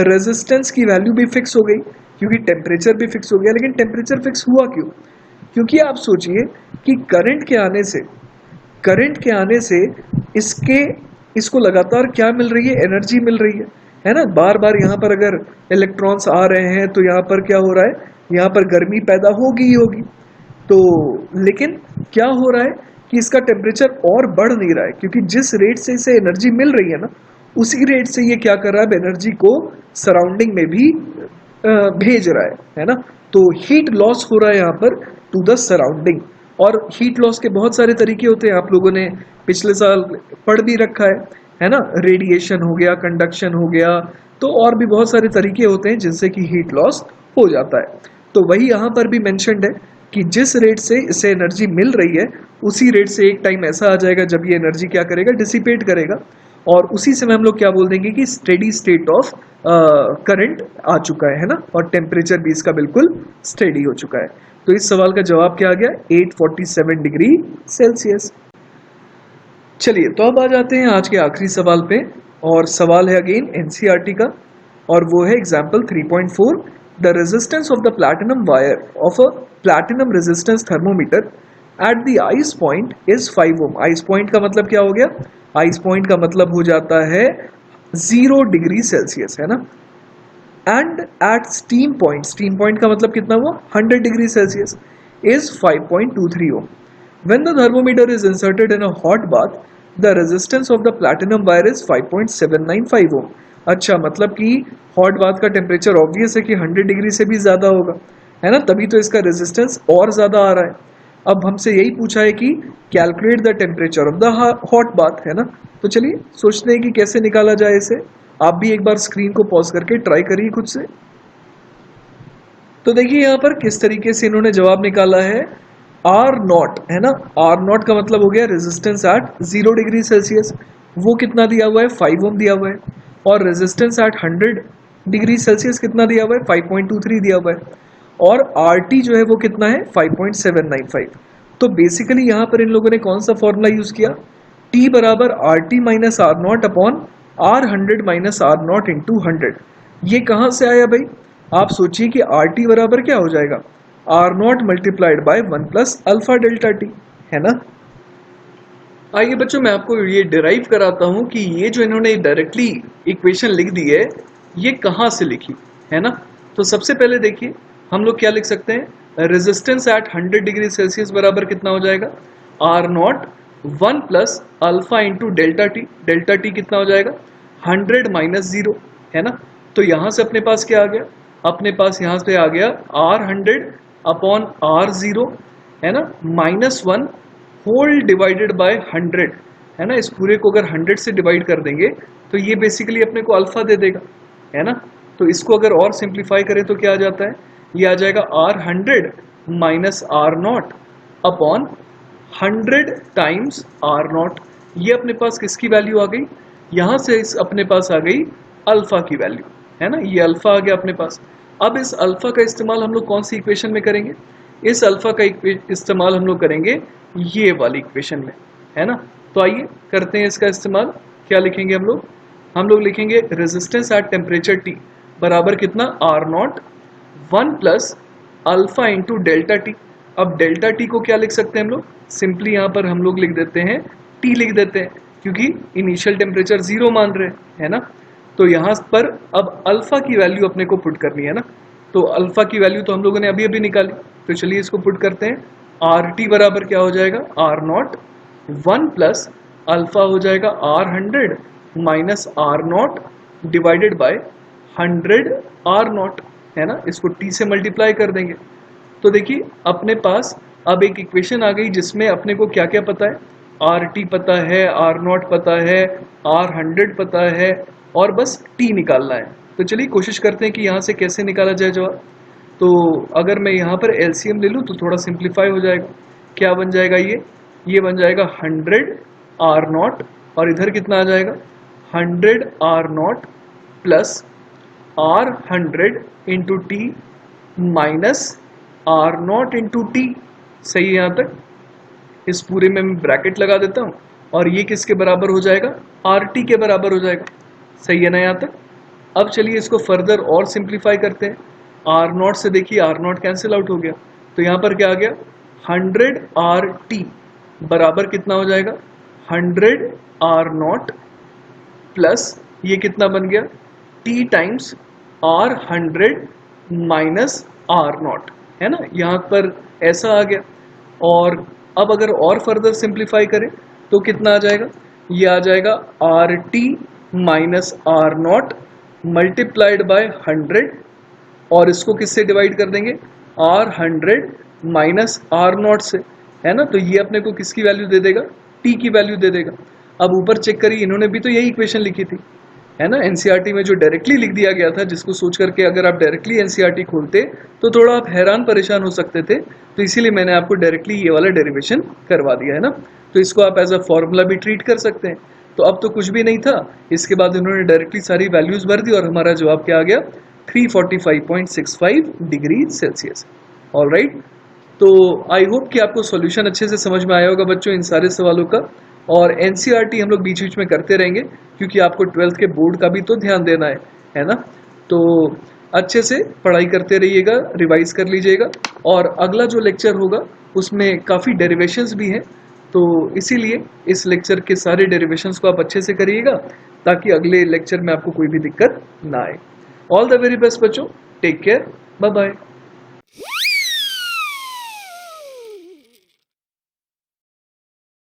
रेजिस्टेंस की वैल्यू भी फिक्स हो गई, क्योंकि टेम्परेचर भी फिक्स हो गया। लेकिन टेम्परेचर फिक्स हुआ क्यों, क्योंकि आप सोचिए कि करंट के आने से इसको लगातार क्या मिल रही है, एनर्जी मिल रही है ना। बार बार यहाँ पर अगर इलेक्ट्रॉन्स आ रहे हैं तो यहाँ पर क्या हो रहा है, यहाँ पर गर्मी पैदा होगी ही होगी। तो लेकिन क्या हो रहा है कि इसका टेम्परेचर और बढ़ नहीं रहा है, क्योंकि जिस रेट से इसे एनर्जी मिल रही है ना उसी रेट से ये क्या कर रहा है, एनर्जी को सराउंडिंग में भी भेज रहा है ना। तो हीट लॉस हो रहा है यहाँ पर टू द सराउंडिंग। और हीट लॉस के बहुत सारे तरीके होते हैं, आप लोगों ने पिछले साल पढ़ भी रखा है ना। रेडिएशन हो गया, कंडक्शन हो गया, तो और भी बहुत सारे तरीके होते हैं जिनसे कि हीट लॉस हो जाता है। तो वही यहाँ पर भी मेंशन्ड है कि जिस रेट से इसे एनर्जी मिल रही है उसी रेट से एक टाइम ऐसा आ जाएगा जब ये एनर्जी क्या करेगा, डिसिपेट करेगा, और उसी समय हम लोग क्या बोल देंगे कि स्टेडी स्टेट ऑफ करंट आ चुका है ना, और टेम्परेचर भी इसका बिल्कुल स्टेडी हो चुका है। तो इस सवाल का जवाब क्या आ गया, 847 डिग्री सेल्सियस। चलिए तो अब आ जाते हैं आज के आखिरी सवाल पे, और सवाल है अगेन एनसीईआरटी का, और वो है example 3.4। The resistance of the platinum wire of a platinum resistance thermometer at the ice point is 5 ohm. Ice point का मतलब क्या हो गया, आइस पॉइंट का मतलब हो जाता है 0 डिग्री सेल्सियस, है ना। एंड एट स्टीम पॉइंट का मतलब कितना हुआ, 100 degree Celsius, is 5.23 ohm. When the thermometer is inserted in a hot bath, the resistance of the platinum wire is 5.795 ohm. अच्छा, मतलब कि हॉट बाथ का टेम्परेचर ऑब्वियस है कि 100 डिग्री से भी ज़्यादा होगा, है ना, तभी तो इसका रेजिस्टेंस और ज़्यादा आ रहा है। अब हमसे यही पूछा है कि calculate the temperature of the hot bath, है ना। तो चलिए सोचते हैं कि कैसे निकाला जाए इसे। आप भी एक बार स्क्रीन को पॉज करके ट्राई करिए खुद से। तो देखिए यहाँ पर किस तरीके से इन्होंने जवाब निकाला है। आर नॉट, है ना, आर नॉट का मतलब हो गया रेजिस्टेंस एट 0 डिग्री सेल्सियस, वो कितना दिया हुआ है, 5 ओम दिया हुआ है। और रेजिस्टेंस एट 100 डिग्री सेल्सियस कितना दिया हुआ है, 5.23 दिया हुआ है। और आर टी जो है वो कितना है, 5.795। तो बेसिकली यहाँ पर इन लोगों ने कौन सा फॉर्मूला यूज किया, टी बराबर R T minus R naught upon R 100 minus R naught into 100। ये कहाँ से आया भाई, आप सोचिए कि आर टी बराबर क्या हो जाएगा, R naught multiplied by 1 plus alpha delta T, है ना। आइए बच्चों मैं आपको ये डिराइव कराता हूँ कि ये जो इन्होंने डायरेक्टली इक्वेशन लिख दी है ये कहाँ से लिखी, है ना। तो सबसे पहले देखिए हम लोग क्या लिख सकते हैं, रेजिस्टेंस एट 100 डिग्री सेल्सियस बराबर कितना हो जाएगा, R naught 1 plus alpha into delta T कितना हो जाएगा, 100 माइनस 0, है ना। तो यहाँ से अपने पास क्या आ गया, अपने पास यहाँ से आ गया आर 100 अपॉन आर 0, है ना, माइनस 1 होल डिवाइडेड बाय 100, है ना। इस पूरे को अगर 100 से डिवाइड कर देंगे तो ये बेसिकली अपने को अल्फा दे देगा, है ना। तो इसको अगर और सिंप्लीफाई करें तो क्या आ जाता है, ये आ जाएगा R 100 minus R naught upon 100 times R naught. ये अपने पास किसकी वैल्यू आ गई, यहाँ से इस अपने पास आ गई अल्फा की वैल्यू, है ना। ये अल्फा आ गया अपने पास। अब इस अल्फा का इस्तेमाल हम लोग कौन सी इक्वेशन में करेंगे, इस अल्फा का इस्तेमाल हम लोग करेंगे ये वाली इक्वेशन में, है ना। तो आइए करते हैं इसका इस्तेमाल। क्या लिखेंगे हम लोग लिखेंगे रेजिस्टेंस एट टेम्परेचर टी बराबर कितना, R naught 1 plus alpha into delta T. अब डेल्टा टी को क्या लिख सकते हैं हम लोग, सिंपली यहाँ पर हम लोग लिख देते हैं टी लिख देते हैं, क्योंकि इनिशियल टेम्परेचर 0 मान रहे हैं, है ना। तो यहाँ पर अब अल्फा की वैल्यू अपने को पुट करनी है ना। तो अल्फा की वैल्यू तो हम लोगों ने अभी अभी निकाली, तो चलिए इसको पुट करते हैं। आर टी बराबर क्या हो जाएगा, आर नॉट 1 प्लस अल्फा हो जाएगा R 100 minus R naught divided by 100 R naught, है ना। इसको टी से मल्टीप्लाई कर देंगे। तो देखिए अपने पास अब एक इक्वेशन आ गई जिसमें अपने को क्या क्या पता है, आर टी पता है, आर नॉट पता है, आर 100 पता है, और बस टी निकालना है। तो चलिए कोशिश करते हैं कि यहाँ से कैसे निकाला जाए जवाब। तो अगर मैं यहाँ पर एलसीएम ले लूँ तो थोड़ा सिंप्लीफाई हो जाएगा। क्या बन जाएगा, ये बन जाएगा 100 आर नॉट, और इधर कितना आ जाएगा 100 R naught plus R 100 into T minus R naught into T. सही है यहाँ तक, इस पूरे में मैं ब्रैकेट लगा देता हूँ, और ये किसके बराबर हो जाएगा, आर टी के बराबर हो जाएगा। सही है ना यहाँ तक। अब चलिए इसको फर्दर और सिंप्लीफाई करते हैं। आर नॉट से देखिए आर नॉट कैंसिल आउट हो गया, तो यहाँ पर क्या आ गया 100 आर टी बराबर कितना हो जाएगा 100 आर नॉट प्लस ये कितना बन गया T times R 100 minus R naught, है ना। यहाँ पर ऐसा आ गया। और अब अगर और फर्दर सिंप्लीफाई करें तो कितना आ जाएगा, ये आ जाएगा R T minus R naught multiplied by 100, और इसको किससे डिवाइड कर देंगे, आर 100 माइनस आर नॉट से, है ना। तो ये अपने को किसकी वैल्यू दे देगा, टी की वैल्यू दे देगा। अब ऊपर चेक करिए, इन्होंने भी तो यही इक्वेशन लिखी थी, है ना, एनसीईआरटी में जो डायरेक्टली लिख दिया गया था, जिसको सोच करके अगर आप डायरेक्टली एनसीईआरटी खोलते तो थोड़ा आप हैरान परेशान हो सकते थे, तो इसीलिए मैंने आपको डायरेक्टली ये वाला डेरिवेशन करवा दिया, है ना। तो इसको आप एज अ फॉर्मूला भी ट्रीट कर सकते हैं। तो अब तो कुछ भी नहीं था, इसके बाद इन्होंने डायरेक्टली सारी वैल्यूज भर दी और हमारा जवाब क्या आ गया, 345.65 डिग्री सेल्सियस। ऑलराइट, तो आई होप कि आपको सॉल्यूशन अच्छे से समझ में आया होगा बच्चों इन सारे सवालों का। और एनसीईआरटी हम लोग बीच बीच में करते रहेंगे, क्योंकि आपको 12th के बोर्ड का भी तो ध्यान देना है ना। तो अच्छे से पढ़ाई करते रहिएगा, रिवाइज कर लीजिएगा, और अगला जो लेक्चर होगा उसमें काफ़ी डेरिवेशंस भी हैं, तो इसीलिए इस लेक्चर के सारे डेरिवेशंस को आप अच्छे से करिएगा, ताकि अगले लेक्चर में आपको कोई भी दिक्कत ना आए। ऑल द वेरी बेस्ट बच्चों, टेक केयर, बाय बाय।